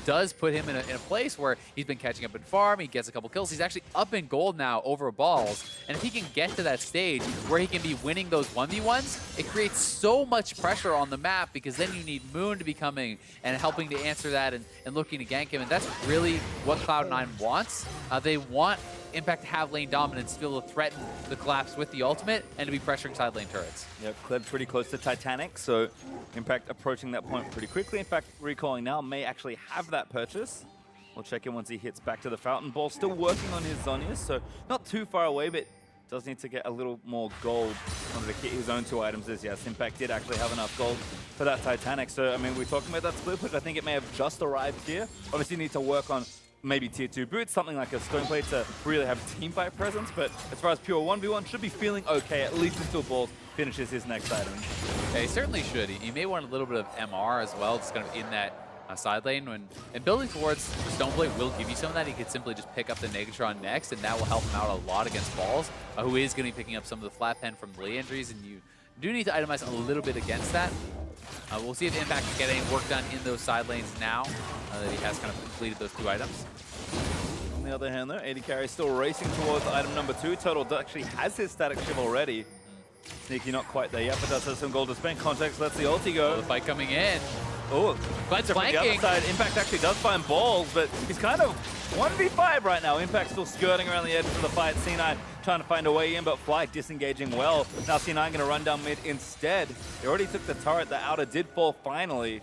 does put him in a place where he's been catching up in farm, he gets a couple kills, he's actually up in gold now over balls, and if he can get to that stage where he can be winning those 1v1s, it creates so much pressure on the map, because then you need Moon to be coming and helping to answer that and looking to gank him, and that's really what Cloud9 wants. They want Impact to have lane dominance, to be able to threaten the collapse with the ultimate, and to be pressuring side lane turrets. Yep, Kled pretty close to Titanic, so Impact approaching that point pretty quickly. In fact, recalling now may actually have that purchase. We'll check in once he hits back to the fountain. Ball still working on his Zhonya's, so not too far away, but does need to get a little more gold in order to hit his own 2 items. As yes, Impact did actually have enough gold for that Titanic. So, I mean, we're talking about that split push. I think it may have just arrived here. Obviously, you need to work on maybe tier 2 boots, something like a Stoneblade to really have a team fight presence, but as far as pure 1v1, should be feeling okay, at least until Balls finishes his next item. Yeah, he certainly should. He may want a little bit of MR as well, just kind of in that side lane. And building towards the Stoneblade will give you some of that. He could simply just pick up the Negatron next, and that will help him out a lot against Balls, who is going to be picking up some of the flat pen from Lee injuries, and you do need to itemize a little bit against that. We'll see if Impact can get any work done in those side lanes now that he has kind of completed those 2 items. On the other hand, though, AD Carry still racing towards item number 2. Turtle actually has his static shiv already. Sneaky not quite there yet, but does have some gold to spend. Contractz lets the ulti go. The fight coming in. Oh, but from the other side, Impact actually does find Balls, but he's kind of 1v5 right now. Impact still skirting around the edge of the fight. C9 trying to find a way in, but Fly disengaging well. Now C9 going to run down mid instead. He already took the turret. The outer did fall finally,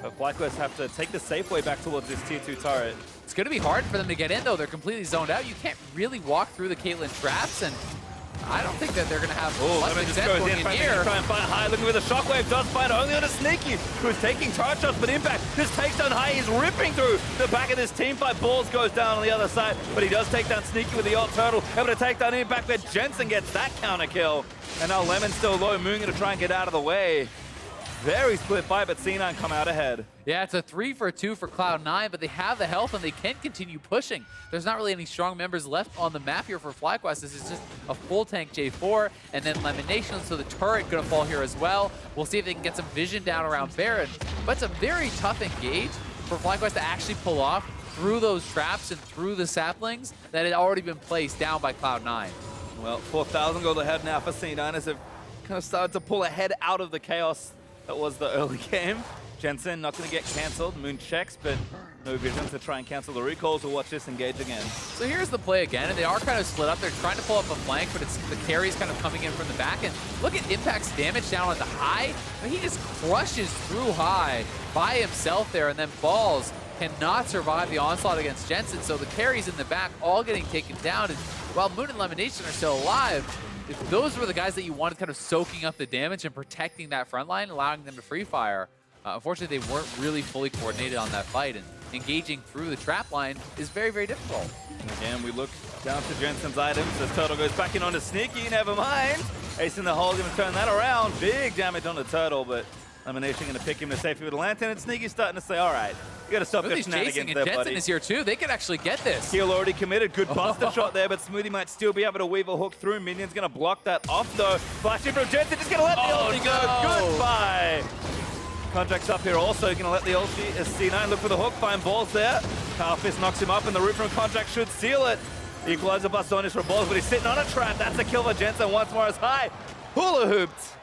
but FlyQuest have to take the safe way back towards this tier 2 turret. It's going to be hard for them to get in, though. They're completely zoned out. You can't really walk through the Caitlyn traps, and I don't think that they're going to have much success going in here. Try and fight high, looking with a shockwave, does find only on a Sneaky, who's taking charge shots, but Impact just takes down high. He's ripping through the back of this team fight. Balls goes down on the other side, but he does take down Sneaky with the WildTurtle, able to take down Impact, but Jensen gets that counter kill. And now Lemon still low, Moon going to try and get out of the way. Very split fight, but C9 come out ahead. Yeah, it's a 3-for-2 for Cloud9, but they have the health and they can continue pushing. There's not really any strong members left on the map here for FlyQuest. This is just a full tank J4 and then LemonNation, so the turret gonna fall here as well. We'll see if they can get some vision down around Baron, but it's a very tough engage for FlyQuest to actually pull off through those traps and through the saplings that had already been placed down by Cloud9. Well, 4,000 gold ahead now for C9 as they've kind of started to pull ahead out of the chaos that was the early game. Jensen not going to get cancelled. Moon checks, but no vision to try and cancel the recalls. We'll watch this engage again. So here's the play again, and they are kind of split up. They're trying to pull up a flank, but it's the carry's kind of coming in from the back. And look at Impact's damage down on the high. I mean, he just crushes through high by himself there, and then Balls cannot survive the onslaught against Jensen. So the carries in the back all getting taken down. And while Moon and LemonNation are still alive, if those were the guys that you wanted kind of soaking up the damage and protecting that front line, allowing them to free fire, unfortunately they weren't really fully coordinated on that fight, and engaging through the trap line is very, very difficult. Again, we look down to Jensen's items as Turtle goes back in onto Sneaky, never mind. Ace in the hole, going to turn that around. Big damage on the Turtle, but LemonNation going to pick him to safety with a lantern, and Sneaky's starting to say, all right, you got to stop your shenanigans there, Jensen buddy. is here too. They could actually get this. Heal already committed. Good buster shot there, but Smoothie might still be able to weave a hook through. Minion's going to block that off, though. Flash in from Jensen, just going to let the ulti go. Goodbye. Contractz up here also, going to let the ulti as C9 look for the hook, find Balls there. Power Fist knocks him up, and the root from Contractz should seal it. The equalizer bust on his for Balls, but he's sitting on a trap. That's a kill for Jensen once more as high. hula hooped.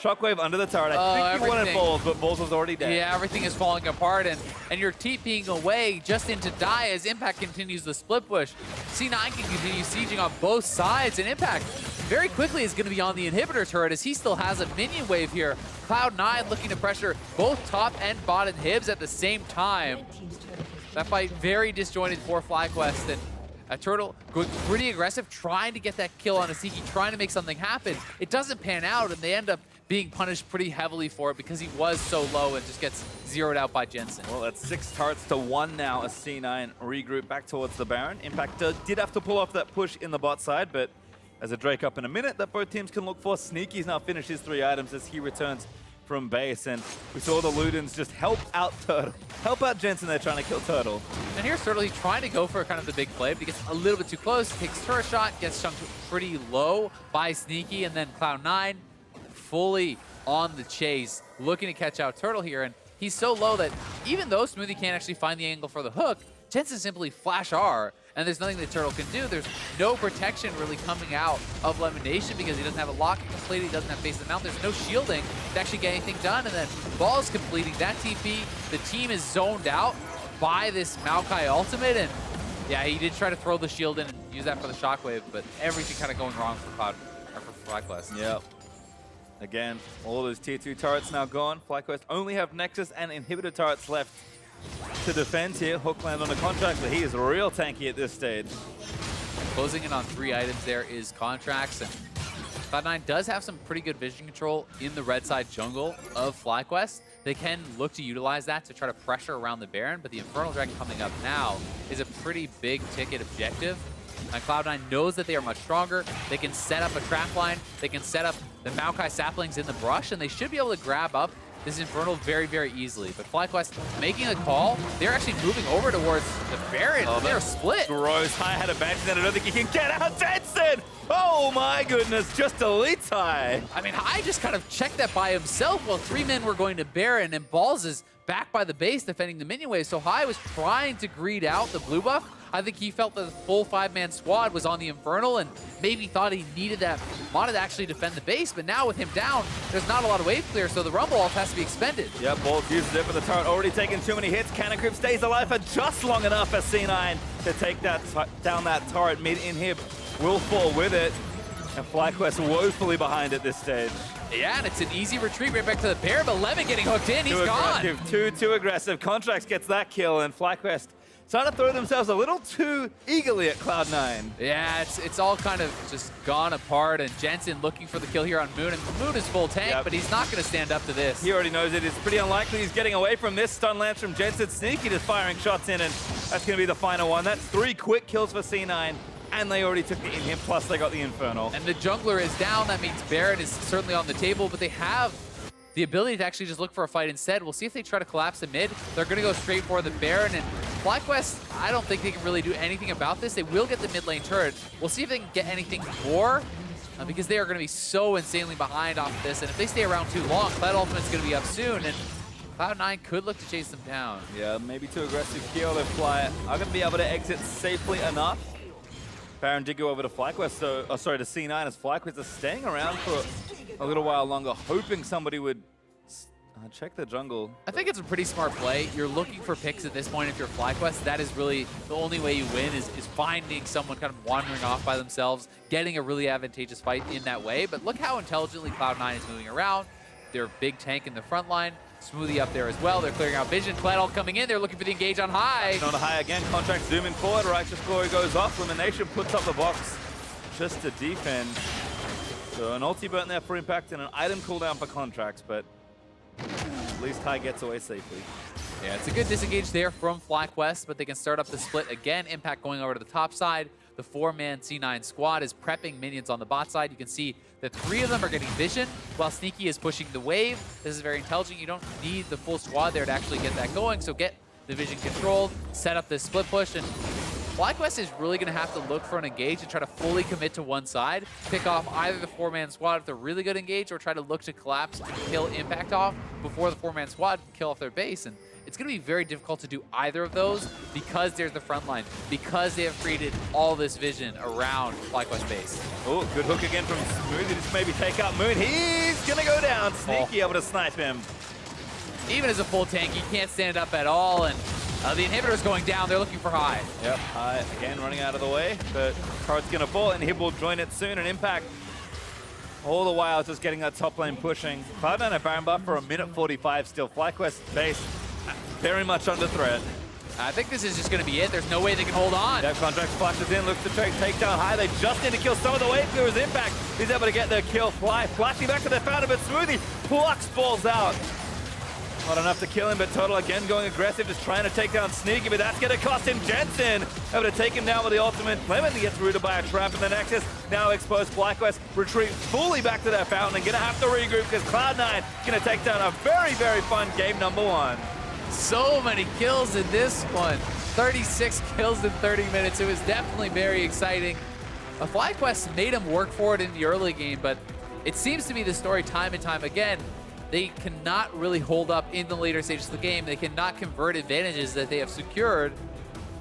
Shockwave under the turret. I think he wanted Balls, but Balls was already dead. Yeah, everything is falling apart, and your TPing away just into die as Impact continues the split push. C9 can continue sieging on both sides, and Impact very quickly is going to be on the inhibitor turret as he still has a minion wave here. Cloud9 looking to pressure both top and bottom inhibs at the same time. That fight very disjointed for FlyQuest, and Turtle going pretty aggressive, trying to get that kill on Asiki, trying to make something happen. It doesn't pan out, and they end up being punished pretty heavily for it because he was so low and just gets zeroed out by Jensen. Well, that's 6 turrets to 1 now as C9 regroup back towards the Baron. Impact did have to pull off that push in the bot side, but as a Drake up in a minute that both teams can look for. Sneaky's now finished his 3 items as he returns from base, and we saw the Ludens just help out Turtle. Help out Jensen there trying to kill Turtle. And here's Turtle, he's trying to go for kind of the big play, but he gets a little bit too close, takes turret shot, gets chunked pretty low by Sneaky, and then Cloud9 fully on the chase, looking to catch out Turtle here, and he's so low that even though Smoothie can't actually find the angle for the hook, Jensen simply flash R, and there's nothing that Turtle can do. There's no protection really coming out of LemonNation because he doesn't have a lock complete, he doesn't have face of the mount, there's no shielding to actually get anything done, and then Ball's completing that TP. The team is zoned out by this Maokai ultimate, and yeah, he did try to throw the shield in and use that for the shockwave, but everything kind of going wrong for FlyQuest. Yep. Again, all those tier 2 turrets now gone. FlyQuest only have Nexus and Inhibitor turrets left to defend here. Hook land on the Contractz, but he is real tanky at this stage. Closing in on 3 items there is Contractz, and Cloud9 does have some pretty good vision control in the red side jungle of FlyQuest. They can look to utilize that to try to pressure around the Baron, but the Infernal Dragon coming up now is a pretty big ticket objective. And Cloud9 knows that they are much stronger. They can set up a trap line. They can set up the Maokai saplings in the brush, and they should be able to grab up this Infernal very, very easily. But FlyQuest making a call. They're actually moving over towards the Baron. Oh, they're split. Gross. High had a badge that I don't think he can get out. Jensen! Oh my goodness, just deletes High. I mean, High just kind of checked that by himself while 3 men were going to Baron, and Balls is back by the base defending the minion wave. So High was trying to greed out the blue buff. I think he felt that the full 5-man squad was on the Infernal and maybe thought he needed that mana to actually defend the base, but now with him down, there's not a lot of wave clear, so the Rumble ult has to be expended. Yeah, Balls uses it, but the turret already taking too many hits. Cannon Creep stays alive for just long enough as C9 to take that down that turret. Mid-inhib will fall with it, and FlyQuest woefully behind at this stage. Yeah, and it's an easy retreat right back to the Baron, but Lemon getting hooked in, he's gone. Too aggressive. Contractz gets that kill, and FlyQuest trying to throw themselves a little too eagerly at Cloud9. Yeah, it's all kind of just gone apart, and Jensen looking for the kill here on Moon, and Moon is full tank, but he's not going to stand up to this. He already knows it. It's pretty unlikely he's getting away from this. Stun lance from Jensen. Sneaky just firing shots in, and that's going to be the final one. That's 3 quick kills for C9, and they already took the in-him, plus they got the Infernal. And the jungler is down. That means Baron is certainly on the table, but they have the ability to actually just look for a fight instead. We'll see if they try to collapse the mid. They're going to go straight for the Baron, and FlyQuest, I don't think they can really do anything about this. They will get the mid lane turret. We'll see if they can get anything more, because they are going to be so insanely behind off of this, and if they stay around too long, Kled ultimate's going to be up soon, and Cloud9 could look to chase them down. Yeah, maybe too aggressive here. They fly are going to be able to exit safely enough. Baron did go over to FlyQuest, so, to C9 as FlyQuest is staying around for a little while longer, hoping somebody would check the jungle. I think it's a pretty smart play. You're looking for picks at this point if you're FlyQuest. That is really the only way you win is finding someone kind of wandering off by themselves, getting a really advantageous fight in that way. But look how intelligently Cloud9 is moving around. They're a big tank in the front line. Smoothie up there as well. They're clearing out vision. Kled all coming in. They're looking for the engage on High. On High again. Contractz zooming forward. Righteous Glory goes off. LemonNation puts up the box just to defend. So an ulti burn there for Impact and an item cooldown for Contractz, but at least High gets away safely. Yeah, it's a good disengage there from FlyQuest, but they can start up the split again. Impact going over to the top side. The 4-man C9 squad is prepping minions on the bot side. You can see that 3 of them are getting vision while Sneaky is pushing the wave. This is very intelligent. You don't need the full squad there to actually get that going, so get the vision controlled, set up this split push, and FlyQuest is really going to have to look for an engage and try to fully commit to one side, pick off either the 4-man squad if they're really good engage, or try to look to collapse and kill Impact off before the 4-man squad can kill off their base. And It's going to be very difficult to do either of those because there's the front line, because they have created all this vision around FlyQuest base. Oh, good hook again from Smoothie. Just maybe take out Moon. He's going to go down. Sneaky able to snipe him. Even as a full tank, he can't stand up at all, and the inhibitor's going down. They're looking for high. Yep, high again running out of the way, but Cart's going to fall, and Hib will join it soon, and Impact all the while just getting that top lane pushing. Cloud9 a Baron buff for a minute 45 still. FlyQuest base very much under threat. I think this is just going to be it. There's no way they can hold on. That Contractz flashes in, looks to take down high. They just need to kill some of the way through his Impact. He's able to get the kill. Fly flashing back to the fountain, but Smoothie plucks, falls out. Not enough to kill him, but Turtle again going aggressive, just trying to take down Sneaky, but that's going to cost him Jensen. Able to take him down with the ultimate. Lemon gets rooted by a trap, and the Nexus now exposed. FlyQuest retreat fully back to that fountain and going to have to regroup because Cloud9 going to take down a very, very fun game number 1. So many kills in this one. 36 kills in 30 minutes. It was definitely very exciting. FlyQuest made him work for it in the early game, but it seems to be the story time and time again. They cannot really hold up in the later stages of the game. They cannot convert advantages that they have secured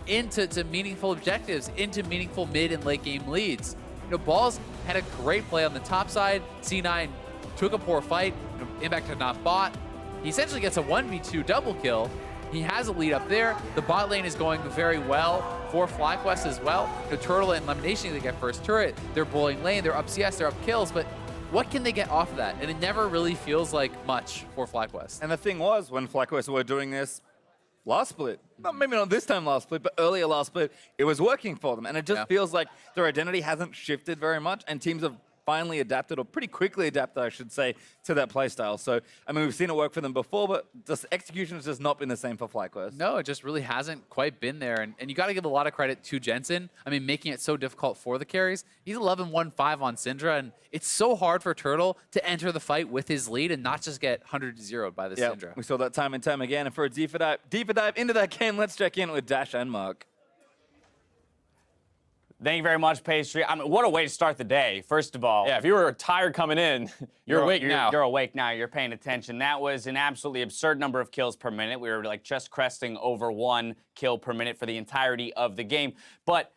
into meaningful objectives, into meaningful mid and late game leads. You know, Balls had a great play on the top side. C9 took a poor fight. Impact had not bought. He essentially gets a 1v2 double kill. He has a lead up there. The bot lane is going very well for FlyQuest as well. You know, Turtle and LemonNation, they get first turret. They're bullying lane. They're up CS. They're up kills. But what can they get off of that? And it never really feels like much for FlyQuest. And the thing was, when FlyQuest were doing this last split, maybe not this time last split, but earlier last split, it was working for them. And it just feels like their identity hasn't shifted very much, and teams have finally adapted, or pretty quickly adapted, I should say, to that playstyle. So, I mean, we've seen it work for them before, but the execution has just not been the same for FlyQuest. No, it just really hasn't quite been there. And you got to give a lot of credit to Jensen. I mean, making it so difficult for the carries. He's 11-1-5 on Syndra, and it's so hard for Turtle to enter the fight with his lead and not just get 100-0'd by the Syndra. We saw that time and time again. And for a deeper dive into that game, let's check in with Dash and Mark. Thank you very much, Pastry. I mean, what a way to start the day, first of all. Yeah, if you were tired coming in, you're awake now. You're awake now. You're paying attention. That was an absolutely absurd number of kills per minute. We were like just cresting over 1 kill per minute for the entirety of the game. But,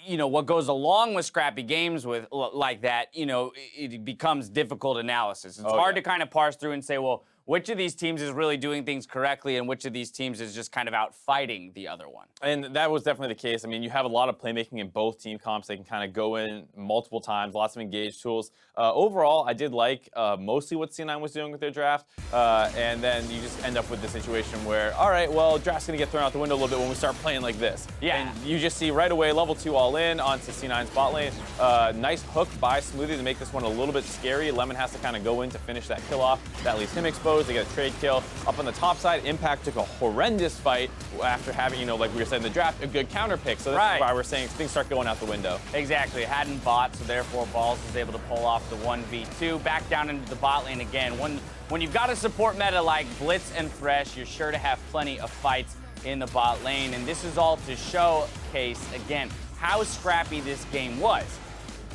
you know, what goes along with scrappy games with like that, you know, it becomes difficult analysis. It's hard to kind of parse through and say, well, which of these teams is really doing things correctly and which of these teams is just kind of out fighting the other one? And that was definitely the case. I mean, you have a lot of playmaking in both team comps. They can kind of go in multiple times, lots of engaged tools. Overall, I did like mostly what C9 was doing with their draft. And then you just end up with the situation where, all right, well, draft's going to get thrown out the window a little bit when we start playing like this. Yeah. And you just see right away, level 2 all in onto C9's bot lane. Nice hook by Smoothie to make this one a little bit scary. Lemon has to kind of go in to finish that kill off. That leaves him exposed. They get a trade kill. Up on the top side, Impact took a horrendous fight after having, you know, like we were saying in the draft, a good counter pick. So that's why we're saying things start going out the window. Exactly. It hadn't bought, so therefore Balls was able to pull off the 1v2. Back down into the bot lane again. When you've got a support meta like Blitz and Thresh, you're sure to have plenty of fights in the bot lane. And this is all to showcase, again, how scrappy this game was.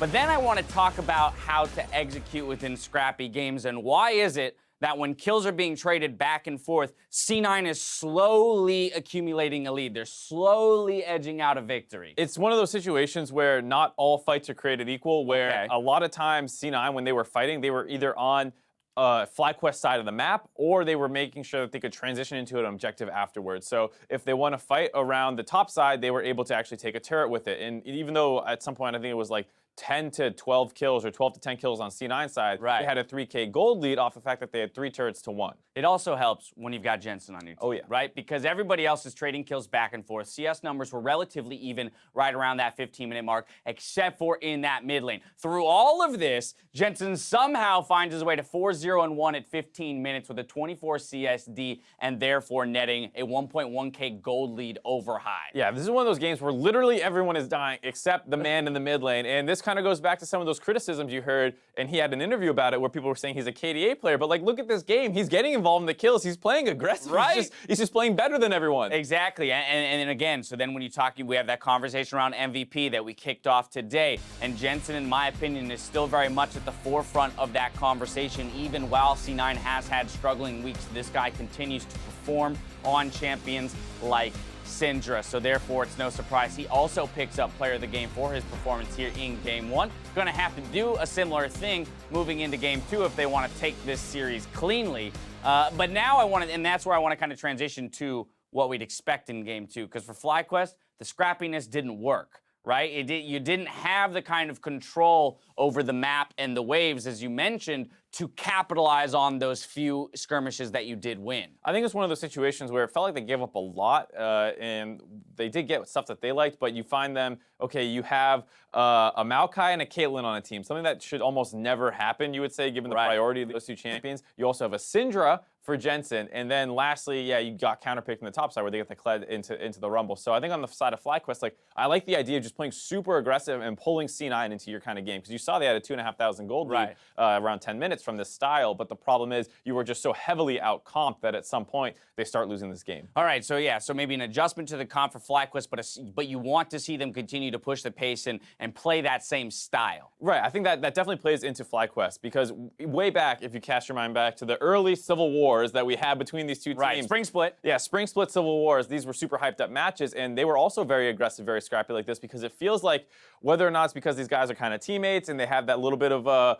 But then I want to talk about how to execute within scrappy games and why is it that when kills are being traded back and forth, C9 is slowly accumulating a lead. They're slowly edging out a victory. It's one of those situations where not all fights are created equal, where a lot of times C9, when they were fighting, they were either on FlyQuest side of the map, or they were making sure that they could transition into an objective afterwards. So if they want to fight around the top side, they were able to actually take a turret with it. And even though at some point I think it was like 10 to 12 kills or 12 to 10 kills on C9 side, they had a 3K gold lead off the fact that they had 3 turrets to 1. It also helps when you've got Jensen on your team, right? Because everybody else is trading kills back and forth. CS numbers were relatively even right around that 15-minute mark, except for in that mid lane. Through all of this, Jensen somehow finds his way to 4-0-1 at 15 minutes with a 24 CSD and therefore netting a 1.1K gold lead over high. Yeah, this is one of those games where literally everyone is dying except the man in the mid lane, and this kind of goes back to some of those criticisms you heard, and he had an interview about it where people were saying he's a KDA player, but like, look at this game. He's getting involved in the kills. He's playing aggressive. Right. He's just playing better than everyone. Exactly, and again, so then when you talk, we have that conversation around MVP that we kicked off today, and Jensen, in my opinion, is still very much at the forefront of that conversation. Even while C9 has had struggling weeks, this guy continues to perform on champions like Syndra, so therefore it's no surprise he also picks up player of the game for his performance here in game 1. Gonna have to do a similar thing moving into game 2 if they want to take this series cleanly. But now I want to, and that's where I want to kind of transition to what we'd expect in game 2, because for FlyQuest, the scrappiness didn't work. Right? You didn't have the kind of control over the map and the waves, as you mentioned, to capitalize on those few skirmishes that you did win. I think it's one of those situations where it felt like they gave up a lot, and they did get stuff that they liked, but you find them, okay, you have a Maokai and a Caitlyn on a team, something that should almost never happen, you would say, given the priority of those two champions. You also have a Syndra for Jensen, and then lastly, yeah, you got counterpicked in the top side where they get the Kled into the Rumble. So I think on the side of FlyQuest, like, I like the idea of just playing super aggressive and pulling C9 into your kind of game, because you saw they had a 2,500 gold lead around 10 minutes from this style, but the problem is you were just so heavily out-comped that at some point they start losing this game. All right, so yeah, so maybe an adjustment to the comp for FlyQuest, but you want to see them continue to push the pace and play that same style. Right, I think that definitely plays into FlyQuest, because way back, if you cast your mind back to the early Civil Wars that we had between these two teams. Right, Spring Split. Yeah, Spring Split Civil Wars, these were super hyped up matches, and they were also very aggressive, very scrappy like this, because it feels like, whether or not it's because these guys are kind of teammates and they have that little bit of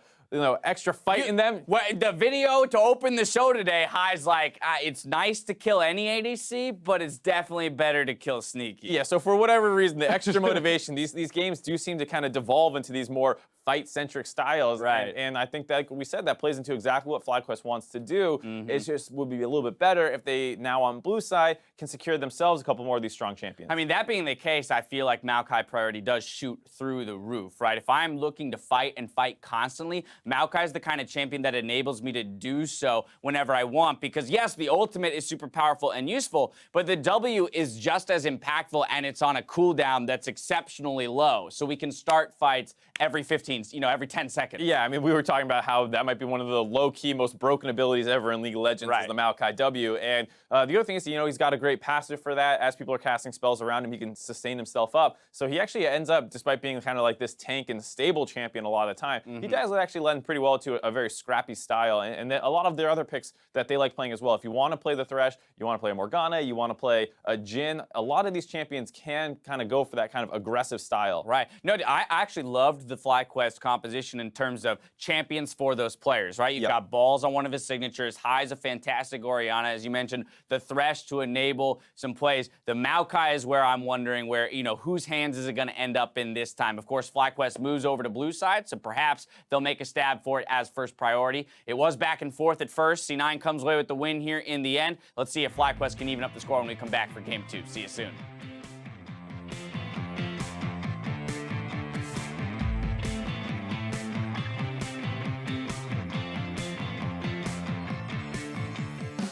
extra fight in them. Well, the video to open the show today, High's like, it's nice to kill any ADC, but it's definitely better to kill Sneaky. Yeah, so for whatever reason, the extra motivation, these games do seem to kind of devolve into these more fight-centric styles. Right. And I think that, like we said, that plays into exactly what FlyQuest wants to do. It just would be a little bit better if they, now on blue side, can secure themselves a couple more of these strong champions. I mean, that being the case, I feel like Maokai priority does shoot through the roof, right? If I'm looking to fight and fight constantly, Maokai is the kind of champion that enables me to do so whenever I want, because yes, the ultimate is super powerful and useful, but the W is just as impactful, and it's on a cooldown that's exceptionally low. So we can start fights every 15, every 10 seconds. Yeah, I mean, we were talking about how that might be one of the low-key, most broken abilities ever in League of Legends, is the Maokai W. And the other thing is, he's got a great passive for that. As people are casting spells around him, he can sustain himself up. So he actually ends up, despite being kind of like this tank and stable champion a lot of the time, he does actually lend pretty well to a very scrappy style. And a lot of their other picks that they like playing as well. If you want to play the Thresh, you want to play a Morgana, you want to play a Jhin, a lot of these champions can kind of go for that kind of aggressive style. Right. No, I actually loved the FlyQuest composition in terms of champions for those players, right? You've got Balls on one of his signatures, High's a fantastic Orianna, as you mentioned, the Thresh to enable some plays. The Maokai is where I'm wondering where, whose hands is it going to end up in this time? Of course, FlyQuest moves over to blue side, so perhaps they'll make a stab for it as first priority. It was back and forth at first. C9 comes away with the win here in the end. Let's see if FlyQuest can even up the score when we come back for game 2. See you soon.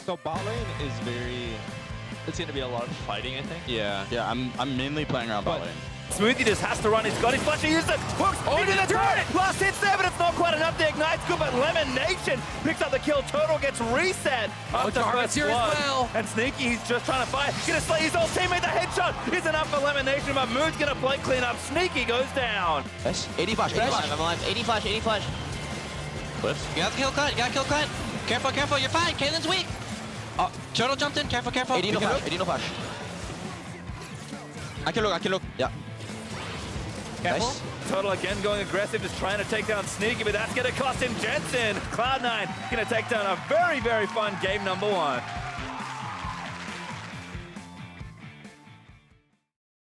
So bot lane is it's going to be a lot of fighting, I think. Yeah, I'm mainly playing around bot lane. Smoothie just has to run. He's got his flash. He used it. Hooks into the turret. Last hit there, but it's not quite enough. The ignite's good, but LemonNation picks up the kill. Total gets reset after first blood. And Sneaky, he's just trying to fight. Gonna slay his old teammate. The headshot is enough for LemonNation, but Moon's gonna play clean up. Sneaky goes down. 80 flash, 80 flash. I'm alive. 80 flash, 80 flash. Cliff? You have to kill Kled. You gotta kill Kled. Careful, careful. You're fine. Caitlyn's weak. Oh, Turtle jumped in. Careful, careful. 80 no flash. 80 no flash. I can look. Yeah. Careful. Nice. Total again going aggressive, just trying to take down Sneaky, but that's going to cost him Jensen. Cloud9 going to take down a very, very fun game number 1.